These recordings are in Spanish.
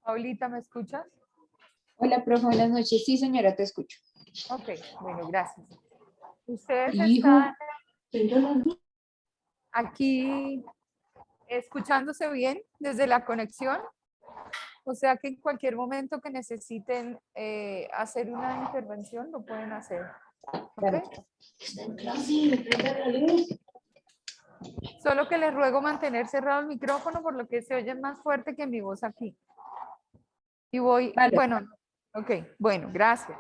Paulita, ¿me escuchas? Hola, profe, buenas noches. Sí, señora, te escucho. Ok, bueno, gracias. Ustedes Hijo, están aquí escuchándose bien desde la conexión, o sea que en cualquier momento que necesiten hacer una intervención lo pueden hacer. claro. ¿Ok? Solo que les ruego mantener cerrado el micrófono por lo que se oye más fuerte que mi voz aquí. Y voy, Vale. bueno, ok, bueno, gracias.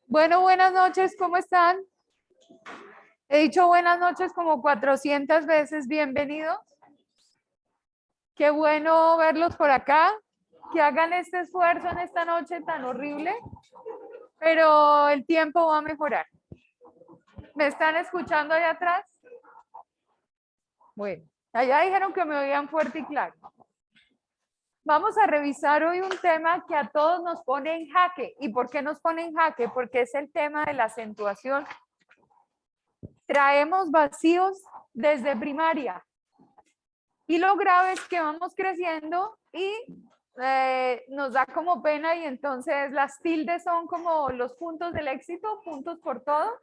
Bueno, buenas noches, ¿cómo están? He dicho buenas noches como 400 veces, bienvenidos. Qué bueno verlos por acá, que hagan este esfuerzo en esta noche tan horrible, pero el tiempo va a mejorar. ¿Me están escuchando allá atrás? Bueno, allá dijeron que me oían fuerte y claro. Vamos a revisar hoy un tema que a todos nos pone en jaque. ¿Y por qué nos pone en jaque? Porque es el tema de la acentuación. Traemos vacíos desde primaria. Y lo grave es que vamos creciendo y nos da como pena y entonces las tildes son como los puntos del éxito, puntos por todo.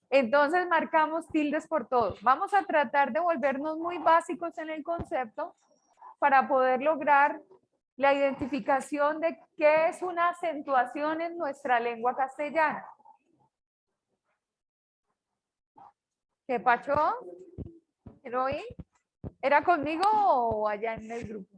Entonces marcamos tildes por todo. Vamos a tratar de volvernos muy básicos en el concepto para poder lograr la identificación de qué es una acentuación en nuestra lengua castellana. ¿Qué pacho? ¿Lo oí? ¿Era conmigo o allá en el grupo?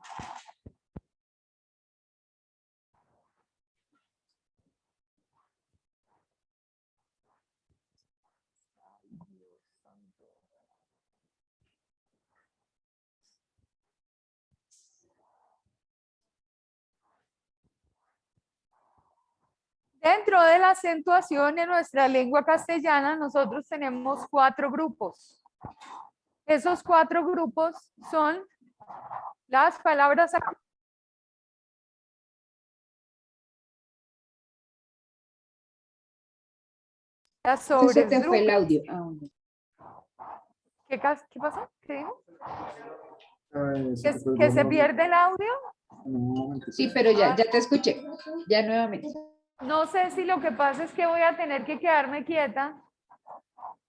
Dentro de la acentuación en nuestra lengua castellana, nosotros tenemos 4 grupos. Esos 4 grupos son las palabras Entonces se te fue sobresdrucas. el audio. ¿Qué pasó? ¿Qué dijo? Se ¿Que se pierde el audio? Sí, pero ya te escuché. Ya nuevamente. No sé si lo que pasa es que voy a tener que quedarme quieta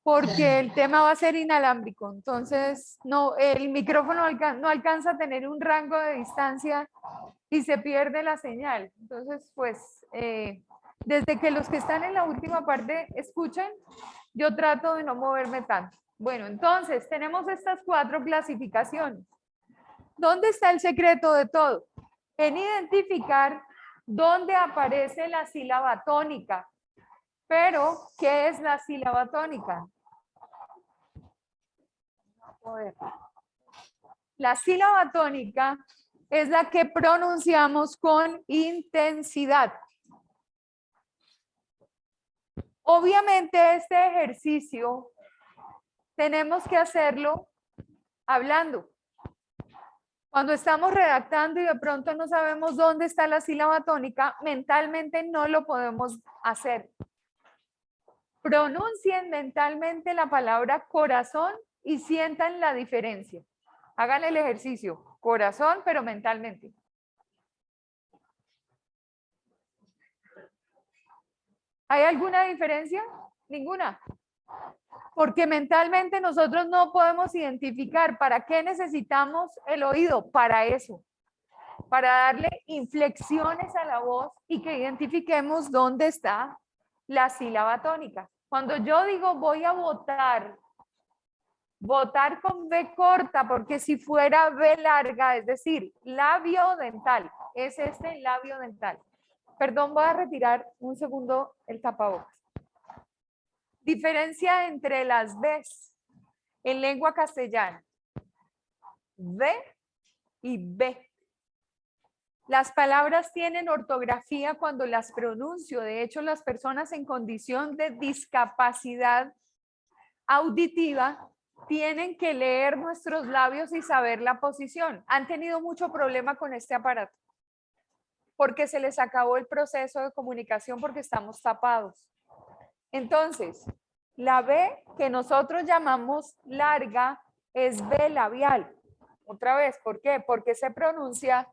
porque el tema va a ser inalámbrico. Entonces, no, el micrófono no alcanza a tener un rango de distancia y se pierde la señal. Entonces, pues, desde que los que están en la última parte escuchen, yo trato de no moverme tanto. Bueno, entonces, tenemos estas 4 clasificaciones. ¿Dónde está el secreto de todo? En identificar dónde aparece la sílaba tónica. Pero, ¿qué es la sílaba tónica? La sílaba tónica es la que pronunciamos con intensidad. Obviamente este ejercicio tenemos que hacerlo hablando. Cuando estamos redactando y de pronto no sabemos dónde está la sílaba tónica, mentalmente no lo podemos hacer. Pronuncien mentalmente la palabra corazón y sientan la diferencia. Hagan el ejercicio, corazón, pero mentalmente. ¿Hay alguna diferencia? Ninguna. Porque mentalmente nosotros no podemos identificar para qué necesitamos el oído, para eso, para darle inflexiones a la voz y que identifiquemos dónde está la sílaba tónica. Cuando yo digo voy a votar, votar con B corta, porque si fuera B larga, es decir, labio dental, es este labio dental. Perdón, voy a retirar un segundo el tapabocas. Diferencia entre las Bs en lengua castellana. B y B. Las palabras tienen ortografía cuando las pronuncio. De hecho, las personas en condición de discapacidad auditiva tienen que leer nuestros labios y saber la posición. Han tenido mucho problema con este aparato porque se les acabó el proceso de comunicación porque estamos tapados. Entonces, la B que nosotros llamamos larga es B labial. Otra vez, ¿por qué? Porque se pronuncia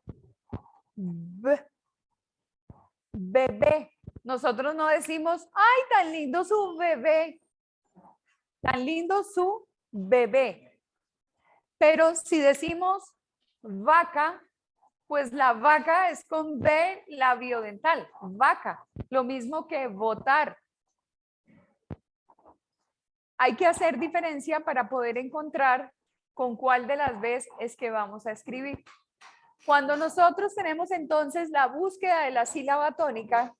bebé. Nosotros no decimos, ay, tan lindo su bebé. Tan lindo su bebé. Pero si decimos vaca, pues la vaca es con B labiodental. Vaca. Lo mismo que votar. Hay que hacer diferencia para poder encontrar con cuál de las B's es que vamos a escribir. Cuando nosotros tenemos entonces la búsqueda de la sílaba tónica,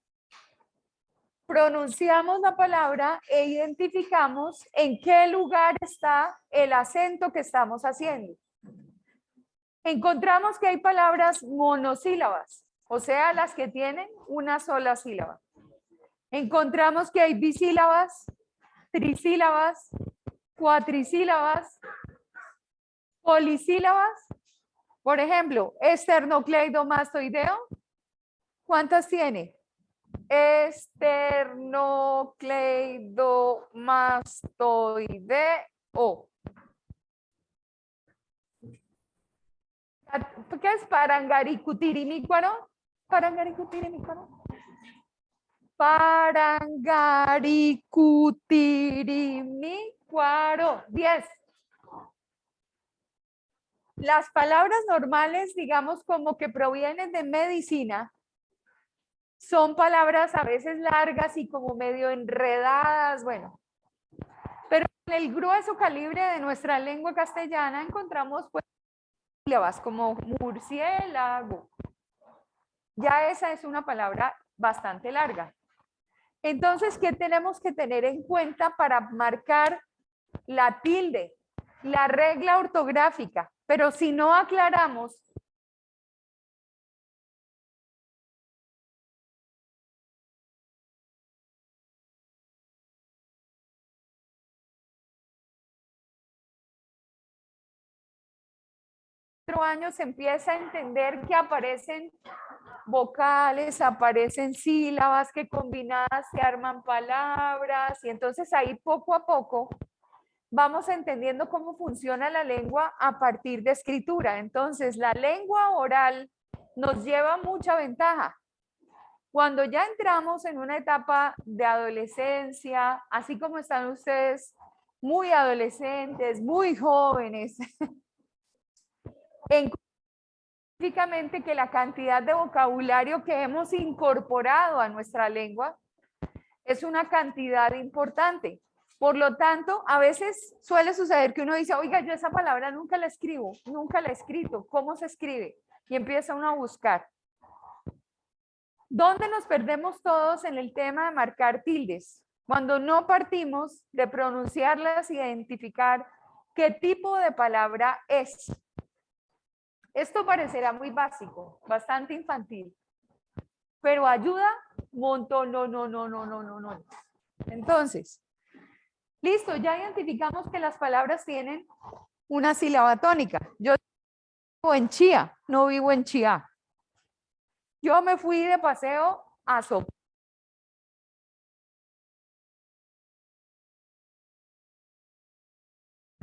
pronunciamos la palabra e identificamos en qué lugar está el acento que estamos haciendo. Encontramos que hay palabras monosílabas, o sea, las que tienen una sola sílaba. Encontramos que hay bisílabas, trisílabas, cuatrisílabas, polisílabas. Por ejemplo, esternocleidomastoideo, ¿cuántas tiene? Esternocleidomastoideo. ¿Qué es parangaricutirimícuaro? Parangaricutirimícuaro. Parangaricutirimícuaro. 10. Las palabras normales, digamos, como que provienen de medicina, son palabras a veces largas y como medio enredadas, bueno. Pero en el grueso calibre de nuestra lengua castellana encontramos pues sílabas como murciélago. Ya esa es una palabra bastante larga. Entonces, ¿qué tenemos que tener en cuenta para marcar la tilde? La regla ortográfica. Pero si no aclaramos años se empieza a entender que aparecen vocales, aparecen sílabas que combinadas se arman palabras y entonces ahí poco a poco vamos entendiendo cómo funciona la lengua a partir de escritura. Entonces la lengua oral nos lleva mucha ventaja. Cuando ya entramos en una etapa de adolescencia, así como están ustedes muy adolescentes, muy jóvenes, específicamente que la cantidad de vocabulario que hemos incorporado a nuestra lengua es una cantidad importante. Por lo tanto, a veces suele suceder que uno dice, oiga, yo esa palabra nunca la escribo, nunca la he escrito, ¿cómo se escribe? Y empieza uno a buscar. ¿Dónde nos perdemos todos en el tema de marcar tildes? Cuando no partimos de pronunciarlas y identificar qué tipo de palabra es. Esto parecerá muy básico, bastante infantil, pero ayuda un montón, no. Entonces, listo, ya identificamos que las palabras tienen una sílaba tónica. Yo vivo en Chía, no vivo en Chía. Yo me fui de paseo a Sopo.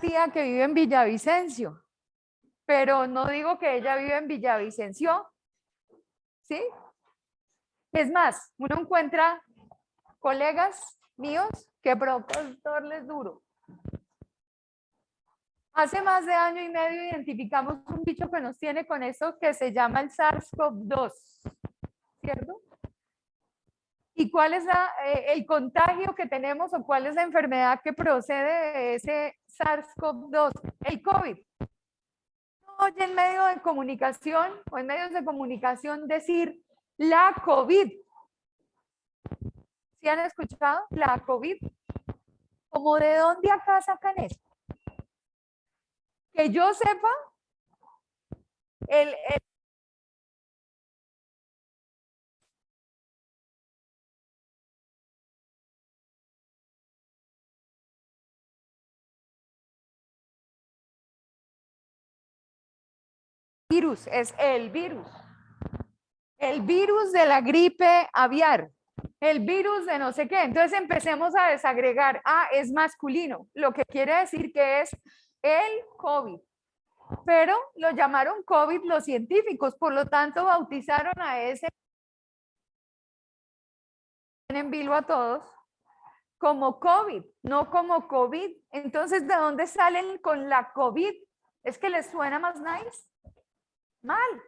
Tía que vive en Villavicencio, pero no digo que ella vive en Villavicencio, ¿sí? Es más, uno encuentra colegas míos que profesor les duro. Hace más de año y medio identificamos un bicho que nos tiene con eso que se llama el SARS-CoV-2, ¿cierto? ¿Y cuál es el contagio que tenemos o cuál es la enfermedad que procede de ese SARS-CoV-2? El COVID. Oye, en medio de comunicación o en medios de comunicación decir la COVID. ¿Sí han escuchado? La COVID. ¿Cómo de dónde acá sacan eso? Que yo sepa, el virus es el virus. El virus de la gripe aviar. El virus de no sé qué. Entonces empecemos a desagregar. Ah, es masculino, lo que quiere decir que es el COVID. pero lo llamaron COVID los científicos, por lo tanto bautizaron a ese en vilo a todos como COVID, no como COVID. Entonces, ¿de dónde salen con la COVID? ¿Es que les suena más nice? Mal.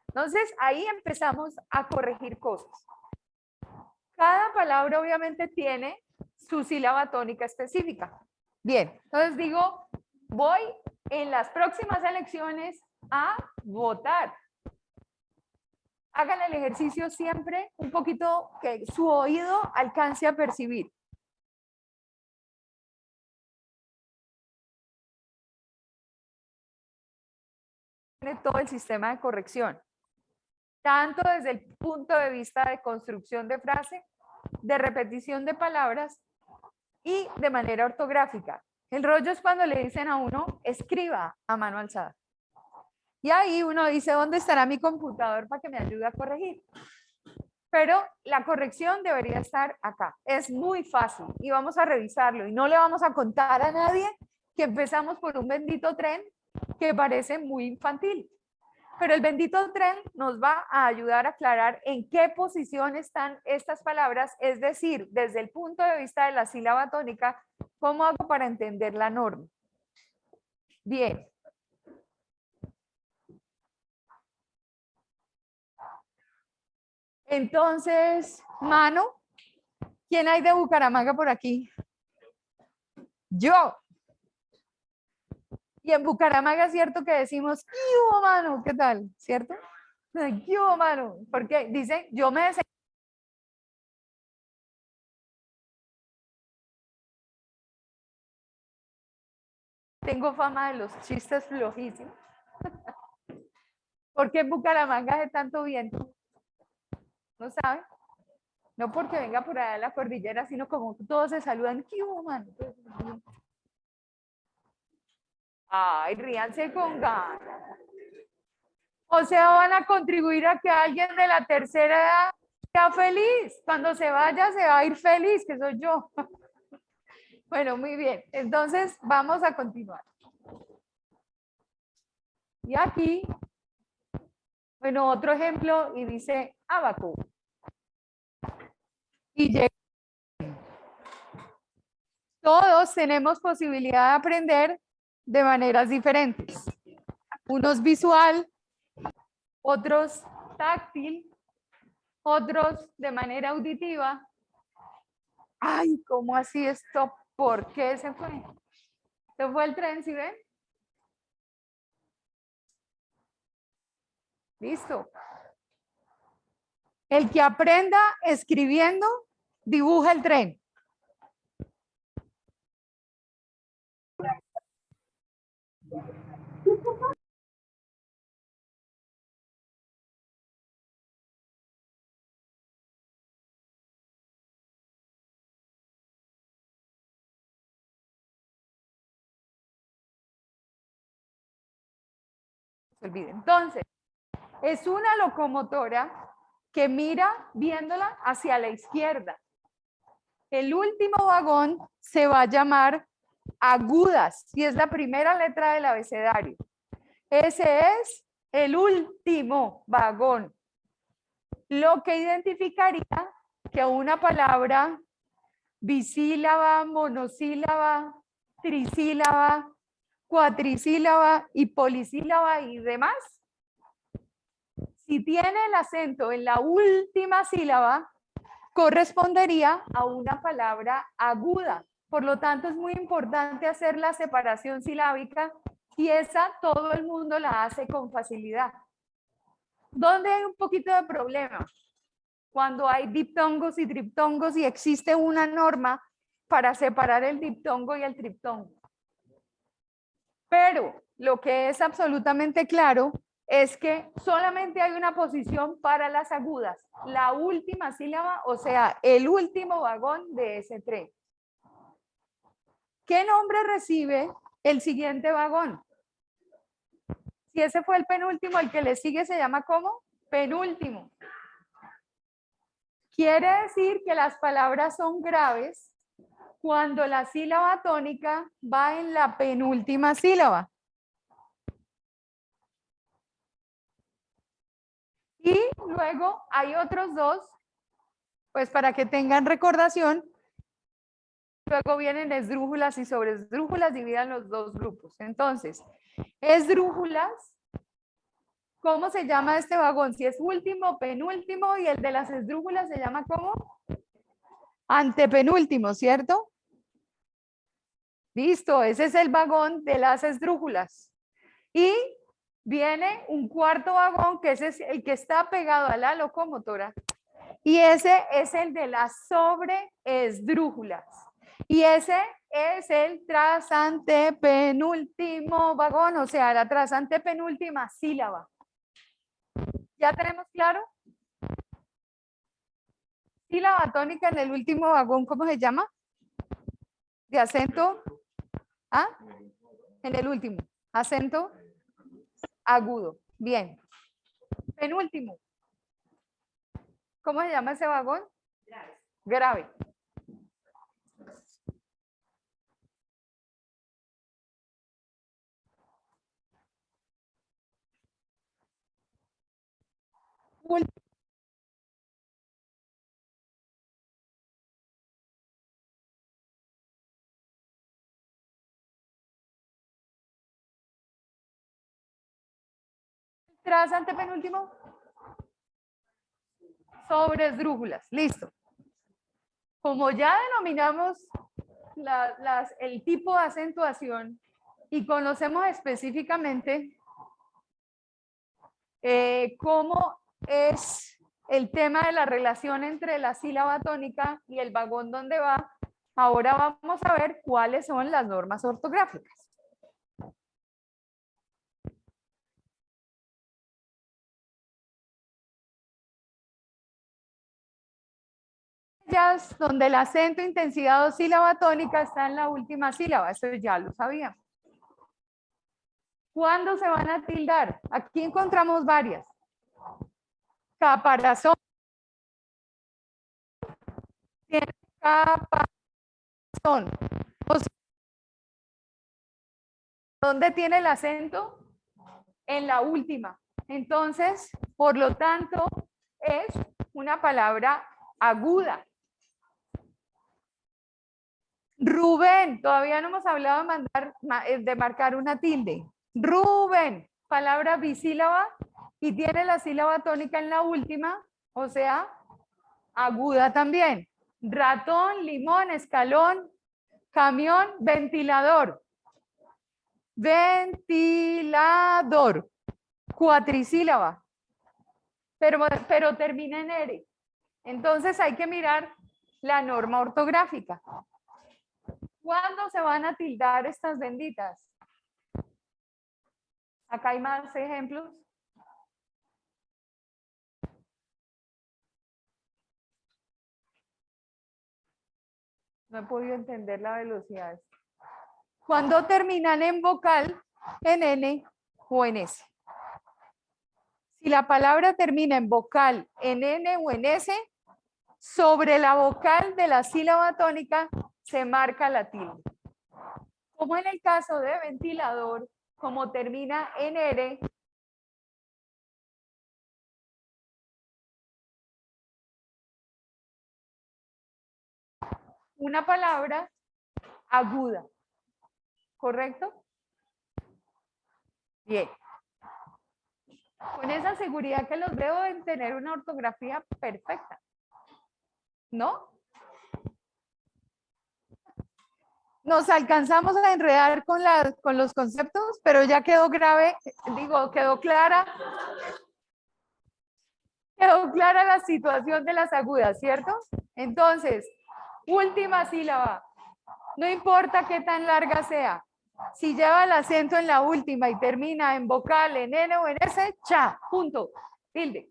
Entonces, ahí empezamos a corregir cosas. Cada palabra obviamente tiene su sílaba tónica específica. Bien, entonces digo, voy en las próximas elecciones a votar. Hagan el ejercicio siempre un poquito que su oído alcance a percibir. Tiene todo el sistema de corrección, tanto desde el punto de vista de construcción de frase, de repetición de palabras y de manera ortográfica. El rollo es cuando le dicen a uno, escriba a mano alzada. Y ahí uno dice, ¿dónde estará mi computador para que me ayude a corregir? Pero la corrección debería estar acá. Es muy fácil y vamos a revisarlo. Y no le vamos a contar a nadie que empezamos por un bendito tren que parece muy infantil. Pero el bendito tren nos va a ayudar a aclarar en qué posición están estas palabras, es decir, desde el punto de vista de la sílaba tónica, ¿cómo hago para entender la norma? Bien. Entonces, mano, ¿quién hay de Bucaramanga por aquí? Yo. Y en Bucaramanga es cierto que decimos, ¡yo, mano! ¿Qué tal? ¿Cierto? ¡Yo, mano! Porque dicen, yo me desencuentro. Tengo fama de los chistes flojísimos. ¿Por qué en Bucaramanga hace tanto viento? ¿No saben? No porque venga por allá de la cordillera, sino como todos se saludan, ¡qué mano! Ay, ríanse con ganas. O sea, van a contribuir a que alguien de la tercera edad sea feliz. Cuando se vaya, se va a ir feliz, que soy yo. Bueno, muy bien. Entonces, vamos a continuar. Y aquí, bueno, otro ejemplo, y dice abaco. Y llega. Todos tenemos posibilidad de aprender de maneras diferentes. Unos visual, otros táctil, otros de manera auditiva. Ay, ¿cómo así esto? ¿Por qué se fue? ¿Se fue el tren, sí ven? Listo. El que aprenda escribiendo, dibuja el tren. Se olviden. Entonces, es una locomotora que mira viéndola hacia la izquierda. El último vagón se va a llamar agudas y es la primera letra del abecedario. Ese es el último vagón. Lo que identificaría que una palabra bisílaba, monosílaba, trisílaba, cuatricílaba y polisílaba y demás, si tiene el acento en la última sílaba, correspondería a una palabra aguda. Por lo tanto, es muy importante hacer la separación silábica y esa todo el mundo la hace con facilidad. ¿Dónde hay un poquito de problema? Cuando hay diptongos y triptongos y existe una norma para separar el diptongo y el triptongo. Pero lo que es absolutamente claro es que solamente hay una posición para las agudas, la última sílaba, o sea, el último vagón de ese tren. ¿Qué nombre recibe el siguiente vagón? Si ese fue el penúltimo, el que le sigue se llama ¿cómo? Penúltimo. Quiere decir que las palabras son graves cuando la sílaba tónica va en la penúltima sílaba. Y luego hay otros dos, pues para que tengan recordación. Luego vienen esdrújulas y sobresdrújulas, dividan los dos grupos. Entonces, esdrújulas, ¿cómo se llama este vagón? Si es último, penúltimo, y el de las esdrújulas se llama ¿cómo? Antepenúltimo, ¿cierto? Listo, ese es el vagón de las esdrújulas. Y viene un cuarto vagón, que ese es el que está pegado a la locomotora. Y ese es el de las sobreesdrújulas. Y ese es el trasantepenúltimo vagón, o sea, la trasantepenúltima sílaba. ¿Ya tenemos claro? Sílaba tónica en el último vagón, ¿cómo se llama? De acento. ¿Ah? En el último. Acento agudo. Bien. Penúltimo. ¿Cómo se llama ese vagón? Grave. Tras antepenúltimo. Sobresdrújulas. Listo. Como ya denominamos el tipo de acentuación y conocemos específicamente cómo es el tema de la relación entre la sílaba tónica y el vagón donde va, ahora vamos a ver cuáles son las normas ortográficas. Donde el acento, intensidad o sílaba tónica está en la última sílaba, eso ya lo sabíamos. ¿Cuándo se van a tildar? Aquí encontramos varias. Caparazón. Tiene caparazón. ¿Dónde tiene el acento? En la última. Entonces, por lo tanto, es una palabra aguda. Rubén, todavía no hemos hablado de marcar una tilde. Rubén, palabra bisílaba y tiene la sílaba tónica en la última, o sea, aguda también. Ratón, limón, escalón, camión, ventilador. Ventilador, cuatrisílaba, pero termina en R. Entonces hay que mirar la norma ortográfica. ¿Cuándo se van a tildar estas benditas? Acá hay más ejemplos. No he podido entender la velocidad. Cuando terminan en vocal, en N o en S. Si la palabra termina en vocal, en N o en S, sobre la vocal de la sílaba tónica se marca la tilde. Como en el caso de ventilador, como termina en R, una palabra aguda. ¿Correcto? Bien. Con esa seguridad que los veo en tener una ortografía perfecta. ¿No? Nos alcanzamos a enredar con los conceptos, pero ya quedó quedó clara la situación de las agudas, ¿cierto? Entonces, última sílaba. No importa qué tan larga sea. Si lleva el acento en la última y termina en vocal, en N o en S, cha, punto, tilde.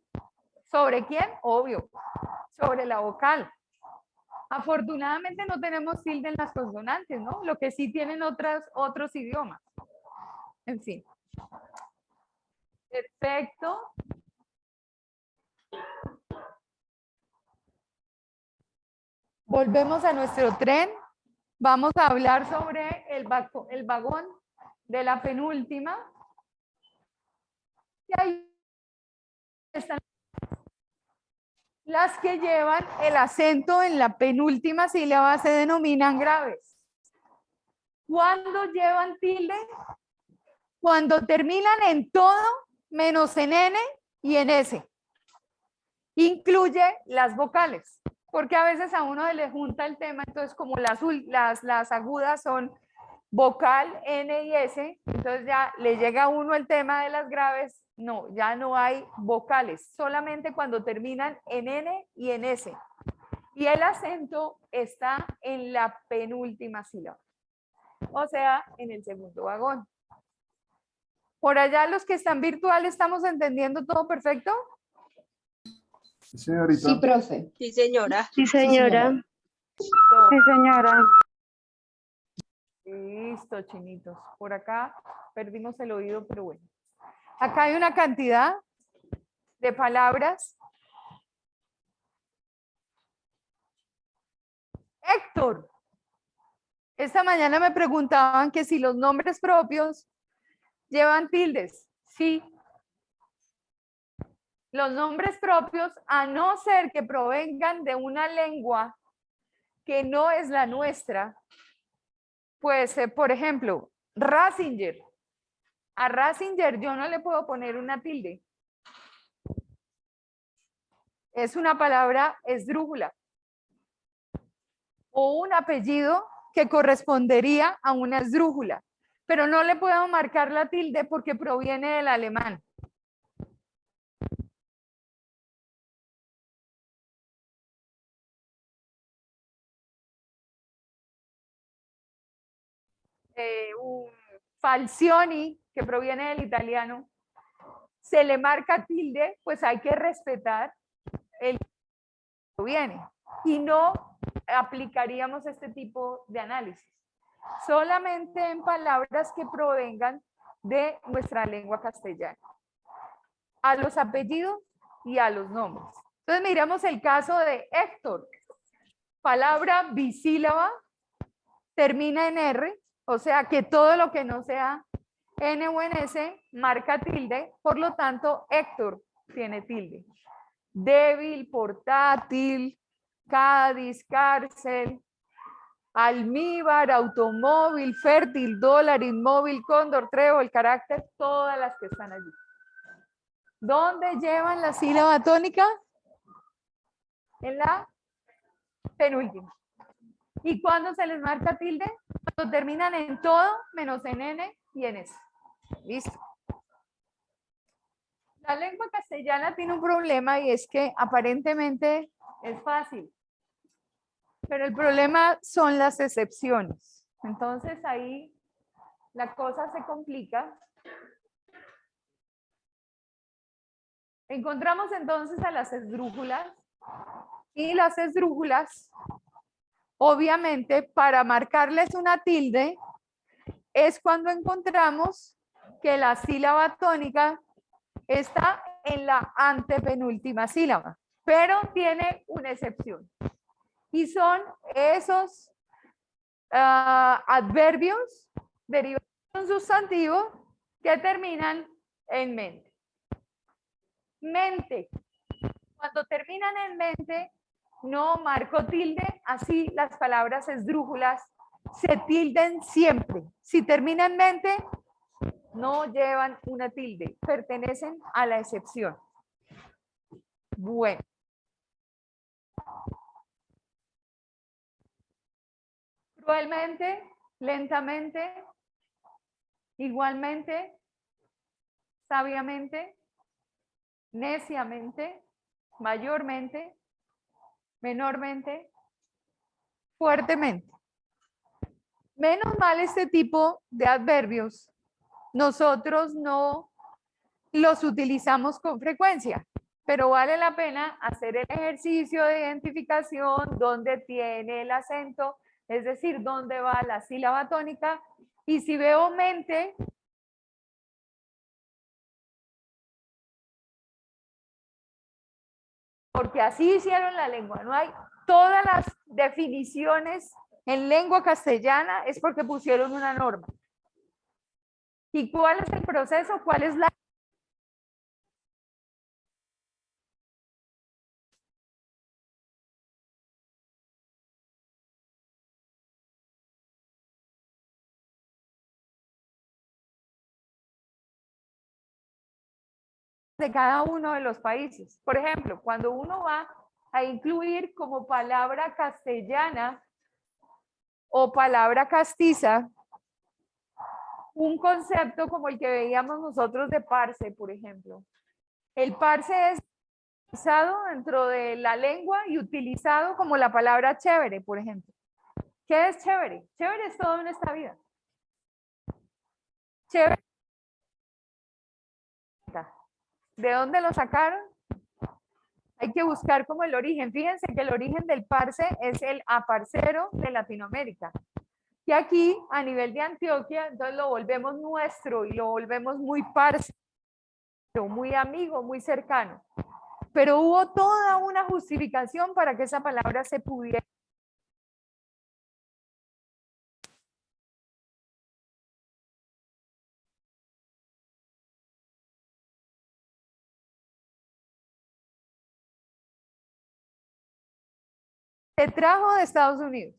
¿Sobre quién? Obvio, sobre la vocal. Afortunadamente no tenemos tilde en las consonantes, ¿no? Lo que sí tienen otros idiomas. En fin. Perfecto. Volvemos a nuestro tren. Vamos a hablar sobre el vagón de la penúltima. Y ahí están Las que llevan el acento en la penúltima sílaba se denominan graves. ¿Cuándo llevan tilde? Cuando terminan en todo menos en N y en S. Incluye las vocales, porque a veces a uno le junta el tema, entonces como las agudas son vocal, N y S, entonces ya le llega a uno el tema de las graves, no, ya no hay vocales, solamente cuando terminan en N y en S. Y el acento está en la penúltima sílaba, o sea, en el segundo vagón. Por allá los que están virtuales, ¿estamos entendiendo todo perfecto? Sí, señorita. Sí, profe. Sí, señora. Sí, señora. Sí, señora. Listo, chinitos. Por acá perdimos el oído, pero bueno. Acá hay una cantidad de palabras. Héctor. Esta mañana me preguntaban que si los nombres propios llevan tildes. Sí. Los nombres propios, a no ser que provengan de una lengua que no es la nuestra, pues, por ejemplo, Ratzinger. A Ratzinger yo no le puedo poner una tilde. Es una palabra esdrújula. O un apellido que correspondería a una esdrújula. Pero no le puedo marcar la tilde porque proviene del alemán. Un Falcioni, que proviene del italiano, se le marca tilde, pues hay que respetar el que proviene y no aplicaríamos este tipo de análisis. Solamente en palabras que provengan de nuestra lengua castellana, a los apellidos y a los nombres. Entonces miramos el caso de Héctor, palabra bisílaba, termina en R, o sea que todo lo que no sea N o en S marca tilde, por lo tanto Héctor tiene tilde. Débil, portátil, Cádiz, cárcel, almíbar, automóvil, fértil, dólar, inmóvil, cóndor, trébol, carácter, todas las que están allí. ¿Dónde llevan la sílaba tónica? En la penúltima. ¿Y cuándo se les marca tilde? Cuando terminan en todo, menos en N y en S. Listo. La lengua castellana tiene un problema y es que aparentemente es fácil, pero el problema son las excepciones. Entonces ahí la cosa se complica. Encontramos entonces a las esdrújulas y las esdrújulas, obviamente, para marcarles una tilde es cuando encontramos que la sílaba tónica está en la antepenúltima sílaba, pero tiene una excepción. Y son esos adverbios derivados de un sustantivo que terminan en mente. Mente. Cuando terminan en mente, no marco tilde, así las palabras esdrújulas se tilden siempre. Si termina en mente, no llevan una tilde, pertenecen a la excepción. Bueno. Cruelmente, lentamente, igualmente, sabiamente, neciamente, mayormente, menormente, fuertemente. Menos mal este tipo de adverbios nosotros no los utilizamos con frecuencia, pero vale la pena hacer el ejercicio de identificación donde tiene el acento, es decir, dónde va la sílaba tónica, y si veo mente, porque así hicieron la lengua, no hay todas las definiciones en lengua castellana, es porque pusieron una norma. ¿Y cuál es el proceso? ¿Cuál es la de cada uno de los países. Por ejemplo, cuando uno va a incluir como palabra castellana o palabra castiza un concepto como el que veíamos nosotros de parse, por ejemplo. El parse es utilizado dentro de la lengua y utilizado como la palabra chévere, por ejemplo. ¿Qué es chévere? Chévere es todo en esta vida. Chévere. ¿De dónde lo sacaron? Hay que buscar como el origen. Fíjense que el origen del parse es el aparcero de Latinoamérica. Y aquí, a nivel de Antioquia, entonces lo volvemos nuestro y lo volvemos muy parce, muy amigo, muy cercano. Pero hubo toda una justificación para que esa palabra se pudiera. Se trajo de Estados Unidos.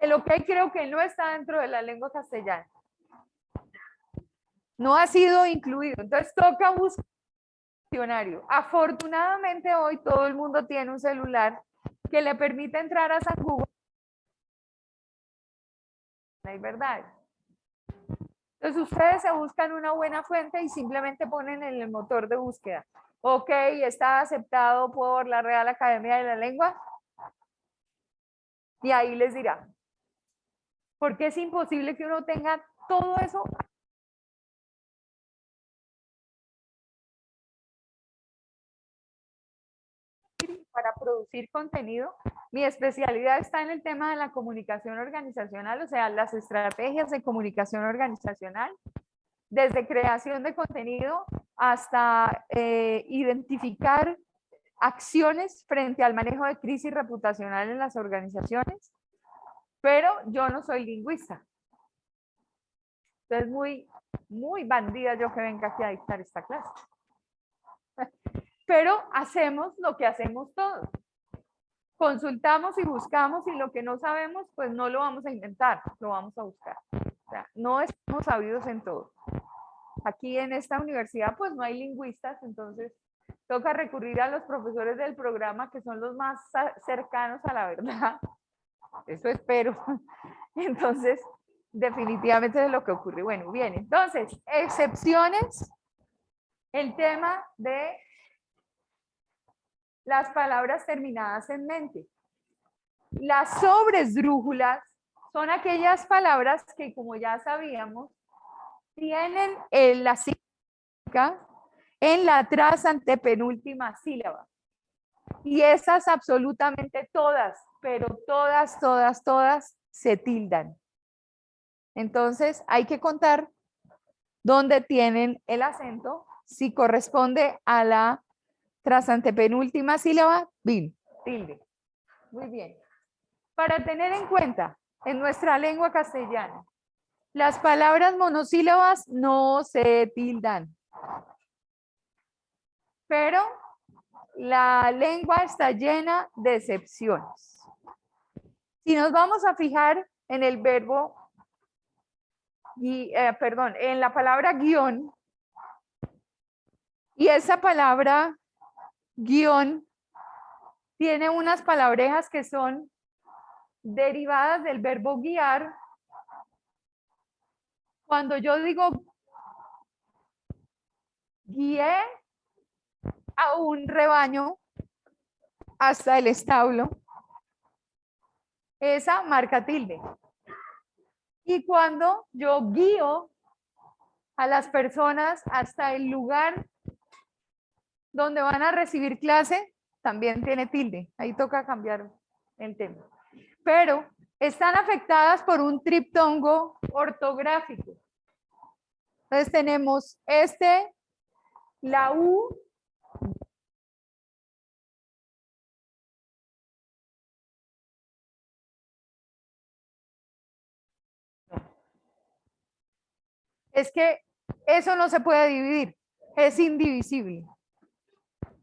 El ok creo que no está dentro de la lengua castellana. No ha sido incluido. Entonces toca buscar un diccionario. Afortunadamente hoy todo el mundo tiene un celular que le permite entrar a San Google. No hay verdad. Entonces ustedes se buscan una buena fuente y simplemente ponen en el motor de búsqueda. Ok, está aceptado por la Real Academia de la Lengua. Y ahí les dirá. Porque es imposible que uno tenga todo eso. Para producir contenido. Mi especialidad está en el tema de la comunicación organizacional, o sea, las estrategias de comunicación organizacional, desde creación de contenido hasta identificar acciones frente al manejo de crisis reputacional en las organizaciones, pero yo no soy lingüista. Entonces, muy bandida yo que venga aquí a dictar esta clase. Pero hacemos lo que hacemos todos. Consultamos y buscamos y lo que no sabemos, pues no lo vamos a inventar, lo vamos a buscar. O sea, no estamos sabidos en todo. Aquí en esta universidad pues no hay lingüistas, entonces toca recurrir a los profesores del programa que son los más cercanos a la verdad. Eso espero. Entonces, definitivamente es lo que ocurre. Bueno, bien, entonces, excepciones. El tema de las palabras terminadas en mente. Las sobresdrújulas son aquellas palabras que, como ya sabíamos, tienen la sílaba en la antepenúltima sílaba. Y esas absolutamente todas, pero todas se tildan. Entonces hay que contar dónde tienen el acento, si corresponde a la antepenúltima sílaba, bin, tilde. Muy bien. Para tener en cuenta, en nuestra lengua castellana, las palabras monosílabas no se tildan. Pero la lengua está llena de excepciones. Si nos vamos a fijar en el verbo, en la palabra guión, y esa palabra guión tiene unas palabrejas que son derivadas del verbo guiar. Cuando yo digo guié a un rebaño hasta el establo, esa marca tilde. Y cuando yo guío a las personas hasta el lugar donde van a recibir clase, también tiene tilde. Ahí toca cambiar el tema. Pero están afectadas por un triptongo ortográfico. Entonces tenemos la U, es que eso no se puede dividir, es indivisible.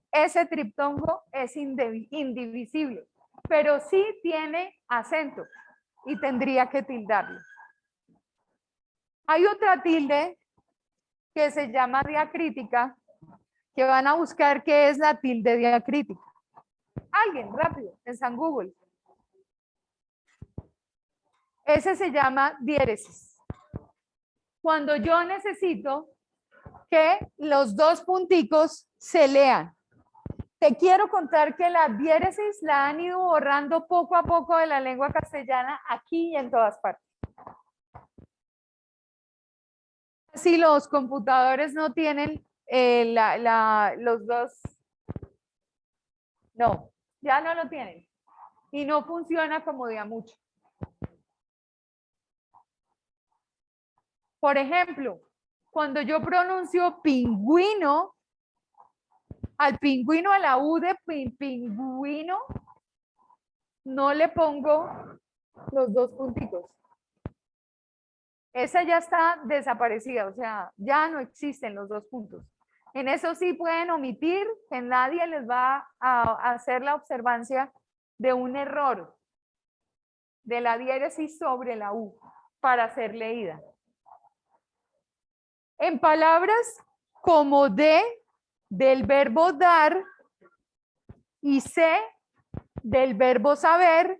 Ese triptongo es indivisible, pero sí tiene acento y tendría que tildarlo. Hay otra tilde que se llama diacrítica, que van a buscar qué es la tilde diacrítica. Alguien, rápido, en San Google. Ese se llama diéresis. Cuando yo necesito que los dos punticos se lean. Te quiero contar que la diéresis la han ido borrando poco a poco de la lengua castellana aquí y en todas partes. Si los computadores no tienen los dos, no, ya no lo tienen. Y no funciona como de a mucho. Por ejemplo, cuando yo pronuncio pingüino, al pingüino, a la U de pingüino, no le pongo los dos puntitos. Esa ya está desaparecida, o sea, ya no existen los dos puntos. En eso sí pueden omitir, que nadie les va a hacer la observancia de un error de la diéresis sobre la U para ser leída. En palabras como del verbo dar y sé del verbo saber,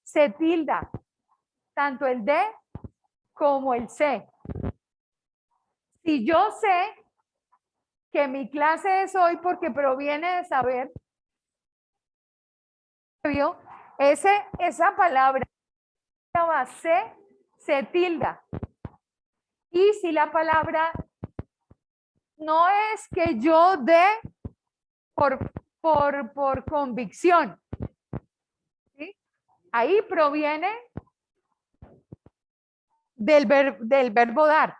se tilda tanto el de como el sé. Si yo sé que mi clase es hoy porque proviene de saber, esa palabra se tilda. Y si la palabra no es que yo dé por convicción, ¿sí? Ahí proviene del verbo dar.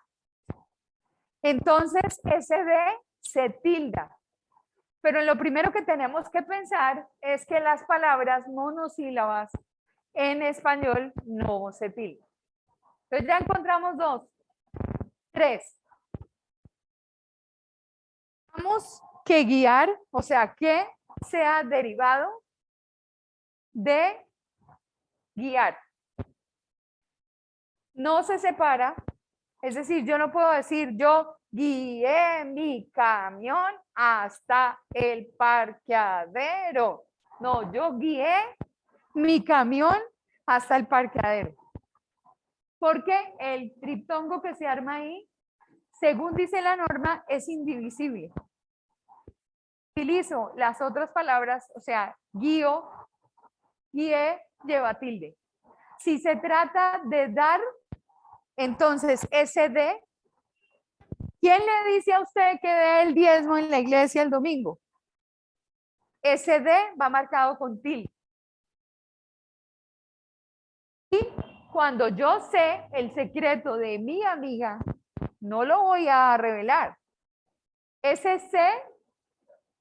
Entonces, ese de se tilda. Pero lo primero que tenemos que pensar es que las palabras monosílabas en español no se tildan. Entonces ya encontramos 2. 3. Tenemos que guiar, o sea, que sea derivado de guiar. No se separa, es decir, yo no puedo decir yo guié mi camión hasta el parqueadero. No, yo guié mi camión hasta el parqueadero. Porque el triptongo que se arma ahí, según dice la norma, es indivisible. Utilizo las otras palabras, o sea, guío, guié, lleva tilde. Si se trata de dar, entonces ese de, ¿quién le dice a usted que dé el diezmo en la iglesia el domingo? Ese de va marcado con tilde. Y cuando yo sé el secreto de mi amiga, no lo voy a revelar. Ese sé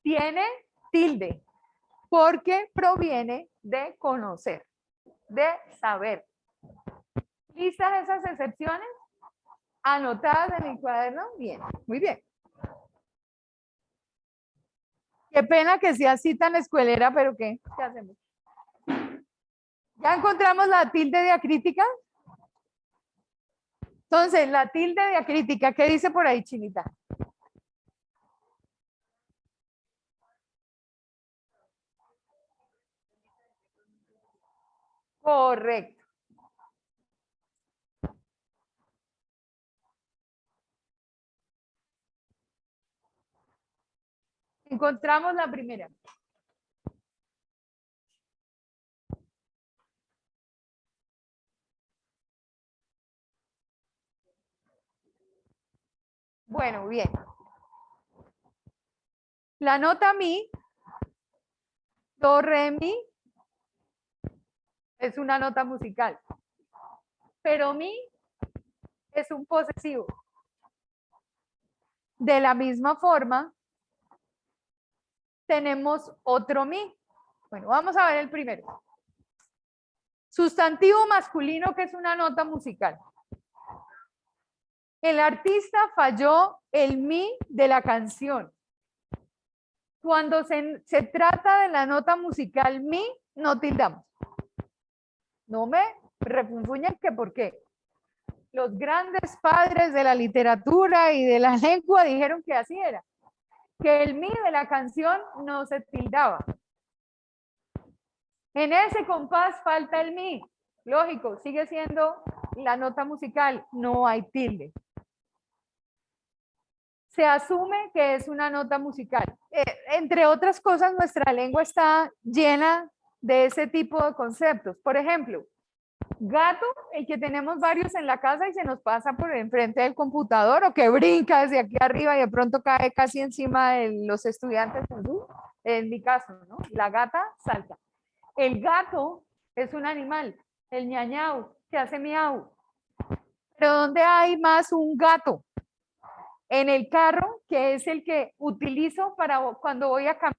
tiene tilde porque proviene de conocer, de saber. ¿Listas esas excepciones? ¿Anotadas en el cuaderno? Bien, muy bien. Qué pena que sea así tan escuelera, pero ¿qué hacemos? ¿Ya encontramos la tilde diacrítica? Entonces, la tilde diacrítica, ¿qué dice por ahí, Chinita? Correcto. Encontramos la primera. Bueno, bien. La nota mi, do, re, mi, es una nota musical. Pero mi es un posesivo. De la misma forma, tenemos otro mi. Bueno, vamos a ver el primero. Sustantivo masculino, que es una nota musical. El artista falló el mi de la canción. Cuando se trata de la nota musical mi, no tildamos. No me refunfuñen que por qué. Los grandes padres de la literatura y de la lengua dijeron que así era, que el mi de la canción no se tildaba. En ese compás falta el mi. Lógico, sigue siendo la nota musical, no hay tilde. Se asume que es una nota musical. Entre otras cosas, nuestra lengua está llena de ese tipo de conceptos. Por ejemplo, gato, el que tenemos varios en la casa y se nos pasa por enfrente del computador o que brinca desde aquí arriba y de pronto cae casi encima de los estudiantes en mi caso, ¿no? La gata salta. El gato es un animal, el ñañau, que hace miau. Pero ¿dónde hay más un gato? En el carro, que es el que utilizo para cuando voy a caminar.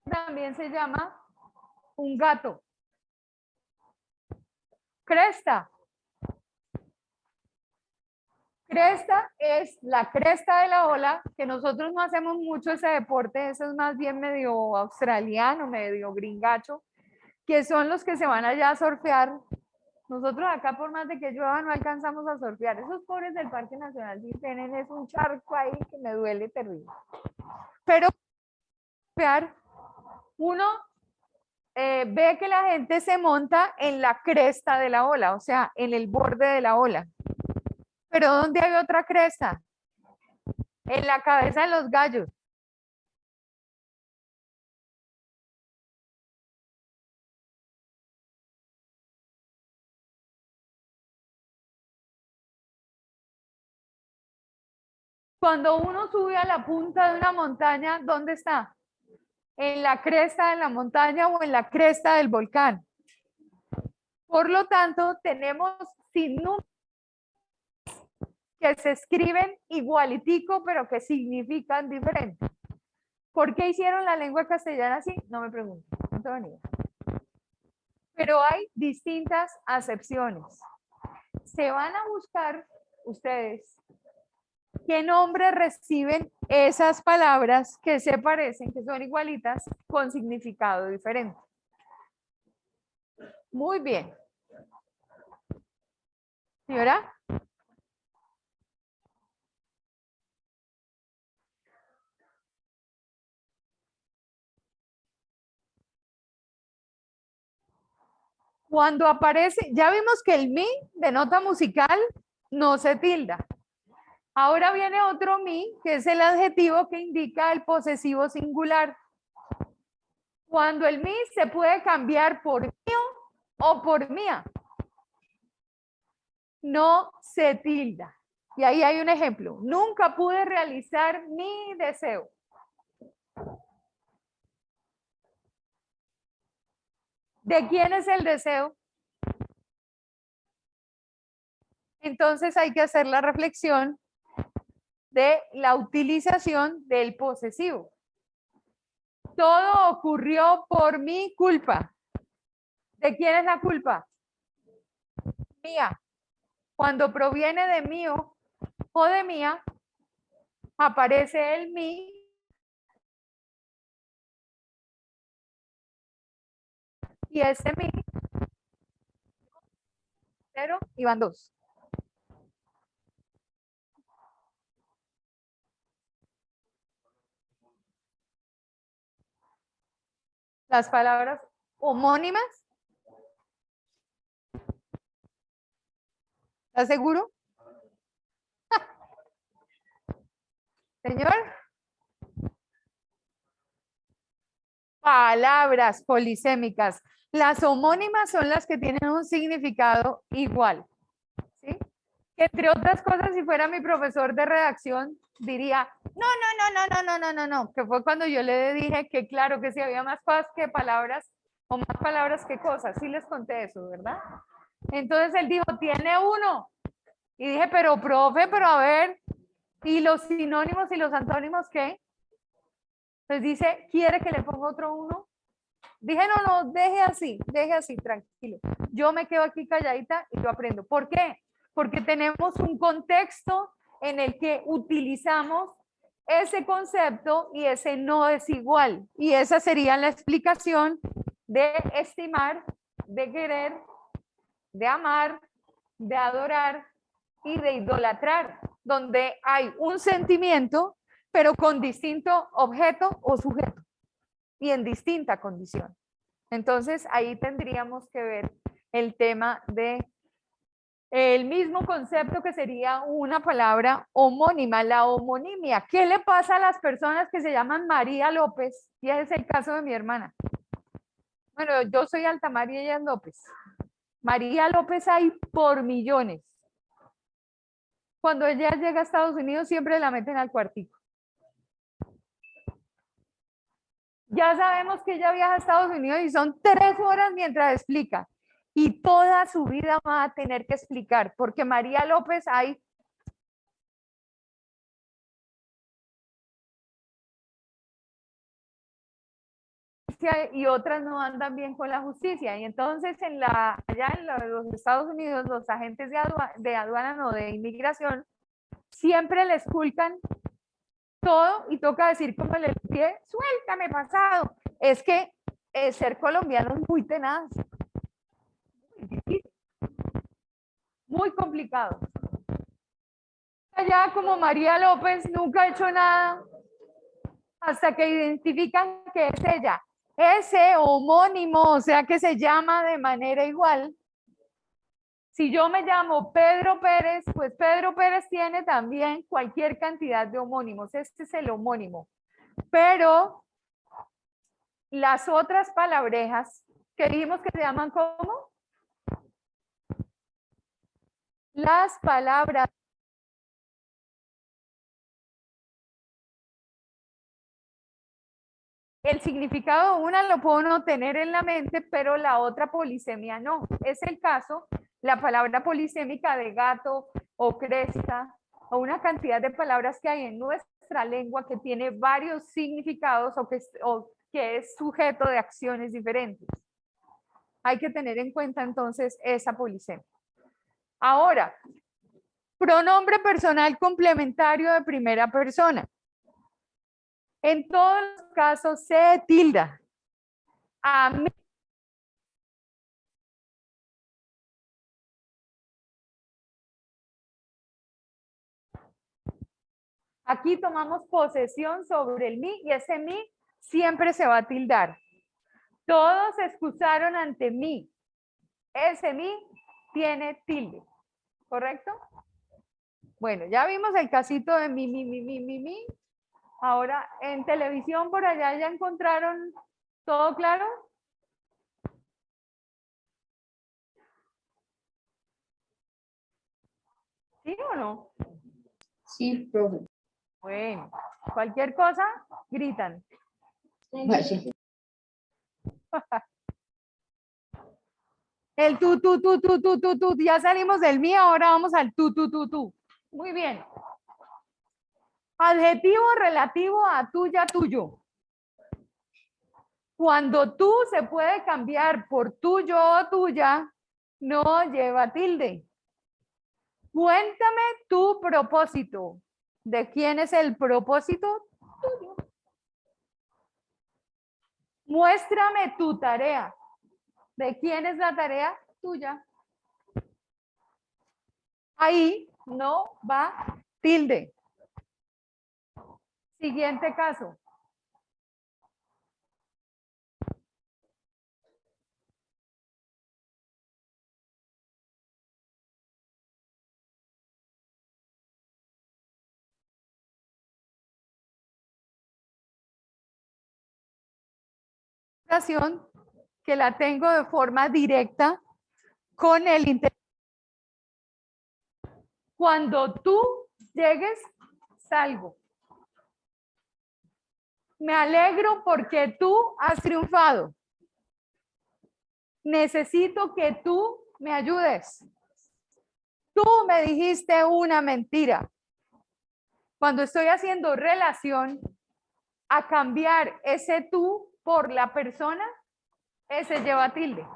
También se llama un gato. Cresta. Cresta es la cresta de la ola, que nosotros no hacemos mucho ese deporte, eso es más bien medio australiano, medio gringacho, que son los que se van allá a surfear. Nosotros acá, por más de que llueva, no alcanzamos a surfear. Esos pobres del Parque Nacional sí tienen es un charco ahí que me duele terrible. Pero surfear, uno ve que la gente se monta en la cresta de la ola, o sea, en el borde de la ola. Pero ¿dónde hay otra cresta? En la cabeza de los gallos. Cuando uno sube a la punta de una montaña, ¿dónde está? En la cresta de la montaña o en la cresta del volcán. Por lo tanto, tenemos sinnúmeros que se escriben igualitico, pero que significan diferente. ¿Por qué hicieron la lengua castellana así? No me pregunto, no tengo ni idea. Pero hay distintas acepciones. Se van a buscar ustedes qué nombre reciben esas palabras que se parecen, que son igualitas, con significado diferente. Muy bien. ¿Señora? Cuando aparece, ya vimos que el mi de nota musical no se tilda. Ahora viene otro mi, que es el adjetivo que indica el posesivo singular. Cuando el mi se puede cambiar por mío o por mía, no se tilda. Y ahí hay un ejemplo. Nunca pude realizar mi deseo. ¿De quién es el deseo? Entonces hay que hacer la reflexión de la utilización del posesivo. Todo ocurrió por mi culpa. ¿De quién es la culpa? Mía. Cuando proviene de mío o de mía, aparece el mi. Y ese mi, cero y van dos. Las palabras homónimas. ¿Estás seguro? Señor. Palabras polisémicas. Las homónimas son las que tienen un significado igual. ¿Sí? Entre otras cosas, si fuera mi profesor de redacción, diría, no, que fue cuando yo le dije que claro, que si había más cosas que palabras o más palabras que cosas. Sí les conté eso, ¿verdad? Entonces él dijo, tiene uno. Y dije, pero profe, pero a ver, ¿y los sinónimos y los antónimos qué? Entonces dice, ¿quiere que le ponga otro uno? Dije, no, deje así, tranquilo. Yo me quedo aquí calladita y yo aprendo. ¿Por qué? Porque tenemos un contexto en el que utilizamos ese concepto y ese no es igual. Y esa sería la explicación de estimar, de querer, de amar, de adorar y de idolatrar, donde hay un sentimiento, pero con distinto objeto o sujeto y en distinta condición. Entonces, ahí tendríamos que ver el tema de el mismo concepto que sería una palabra homónima, la homonimia. ¿Qué le pasa a las personas que se llaman María López? Y ese es el caso de mi hermana. Bueno, yo soy Altamar y ella es López. María López hay por millones. Cuando ella llega a Estados Unidos siempre la meten al cuartico. Ya sabemos que ella viaja a Estados Unidos y son 3 horas mientras explica. Y toda su vida va a tener que explicar, porque María López hay y otras no andan bien con la justicia. Y entonces allá en los Estados Unidos, los agentes de aduana no, de inmigración, siempre les culcan todo y toca decir como el pie, suéltame pasado. Es que ser colombiano es muy tenaz. Muy complicado. Allá como María López nunca ha hecho nada hasta que identifican que es ella. Ese homónimo, o sea que se llama de manera igual. Si yo me llamo Pedro Pérez, pues Pedro Pérez tiene también cualquier cantidad de homónimos. Este es el homónimo. Pero las otras palabrejas que dijimos que se llaman ¿cómo? Las palabras. El significado de una lo puedo no tener en la mente, pero la otra polisemia no. Es el caso, la palabra polisémica de gato o cresta, o una cantidad de palabras que hay en nuestra lengua que tiene varios significados o que es sujeto de acciones diferentes. Hay que tener en cuenta entonces esa polisemia. Ahora, pronombre personal complementario de primera persona. En todos los casos se tilda. A mí. Aquí tomamos posesión sobre el mí y ese mí siempre se va a tildar. Todos se excusaron ante mí. Ese mí tiene tilde. ¿Correcto? Bueno, ya vimos el casito de mi. Ahora, en televisión por allá ya encontraron todo claro. ¿Sí o no? Sí, profe. Bueno, cualquier cosa, gritan. Vaya. El tú, ya salimos del mí, ahora vamos al tú. Muy bien. Adjetivo relativo a tuya, tuyo. Cuando tú se puede cambiar por tuyo o tuya, no lleva tilde. Cuéntame tu propósito. ¿De quién es el propósito? Tuyo. Muéstrame tu tarea. ¿De quién es la tarea? Tuya. Ahí no va tilde. Siguiente caso. Que la tengo de forma directa con el interés. Cuando tú llegues, salgo. Me alegro porque tú has triunfado. Necesito que tú me ayudes. Tú me dijiste una mentira. Cuando estoy haciendo relación, a cambiar ese tú por la persona, ese lleva tilde.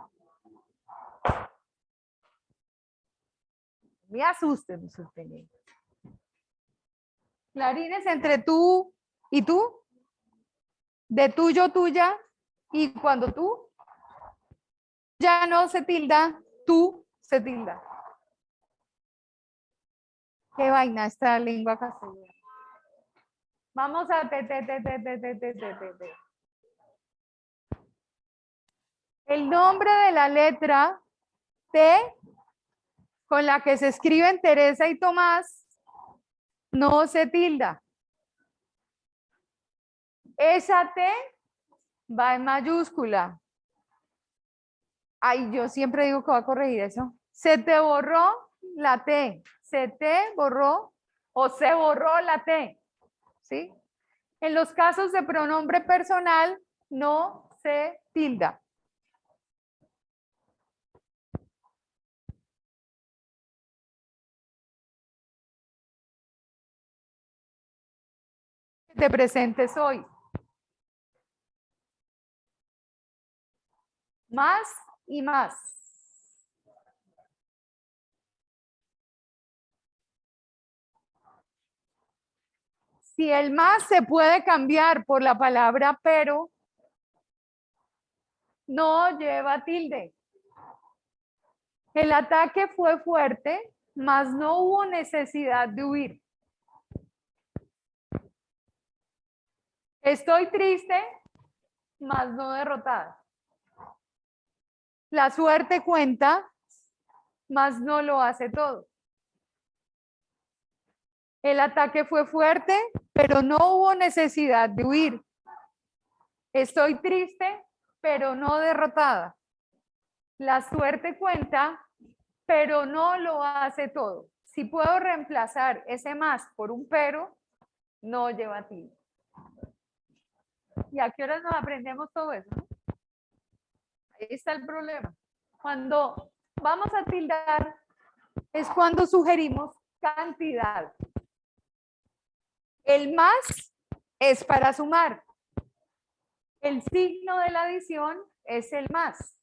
Me asusten, clarines entre tú y tú, de tuyo, tuya, y cuando tú, ya no se tilda, tú se tilda. Qué vaina esta lengua castellana. Vamos a te. El nombre de la letra T con la que se escriben Teresa y Tomás no se tilda. Esa T va en mayúscula. Ay, yo siempre digo que voy a corregir eso. Se te borró la T. Se te borró o se borró la T. ¿Sí? En los casos de pronombre personal no se tilda. Te presentes hoy. Más y más. Si el más se puede cambiar por la palabra pero, no lleva tilde. El ataque fue fuerte, mas no hubo necesidad de huir. Estoy triste, mas no derrotada. La suerte cuenta, mas no lo hace todo. El ataque fue fuerte, pero no hubo necesidad de huir. Estoy triste, pero no derrotada. La suerte cuenta, pero no lo hace todo. Si puedo reemplazar ese más por un pero, no lleva tilde. ¿Y a qué horas nos aprendemos todo eso? Ahí está el problema. Cuando vamos a tildar es cuando sugerimos cantidad. El más es para sumar. El signo de la adición es el más.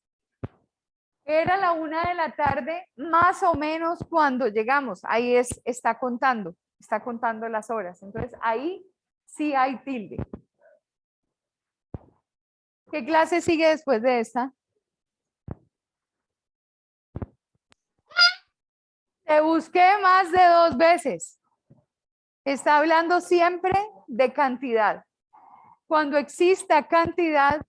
Era la 1 de la tarde, más o menos cuando llegamos. Ahí está contando las horas. Entonces ahí sí hay tilde. ¿Qué clase sigue después de esta? Te busqué más de 2 veces. Está hablando siempre de cantidad. Cuando exista cantidad,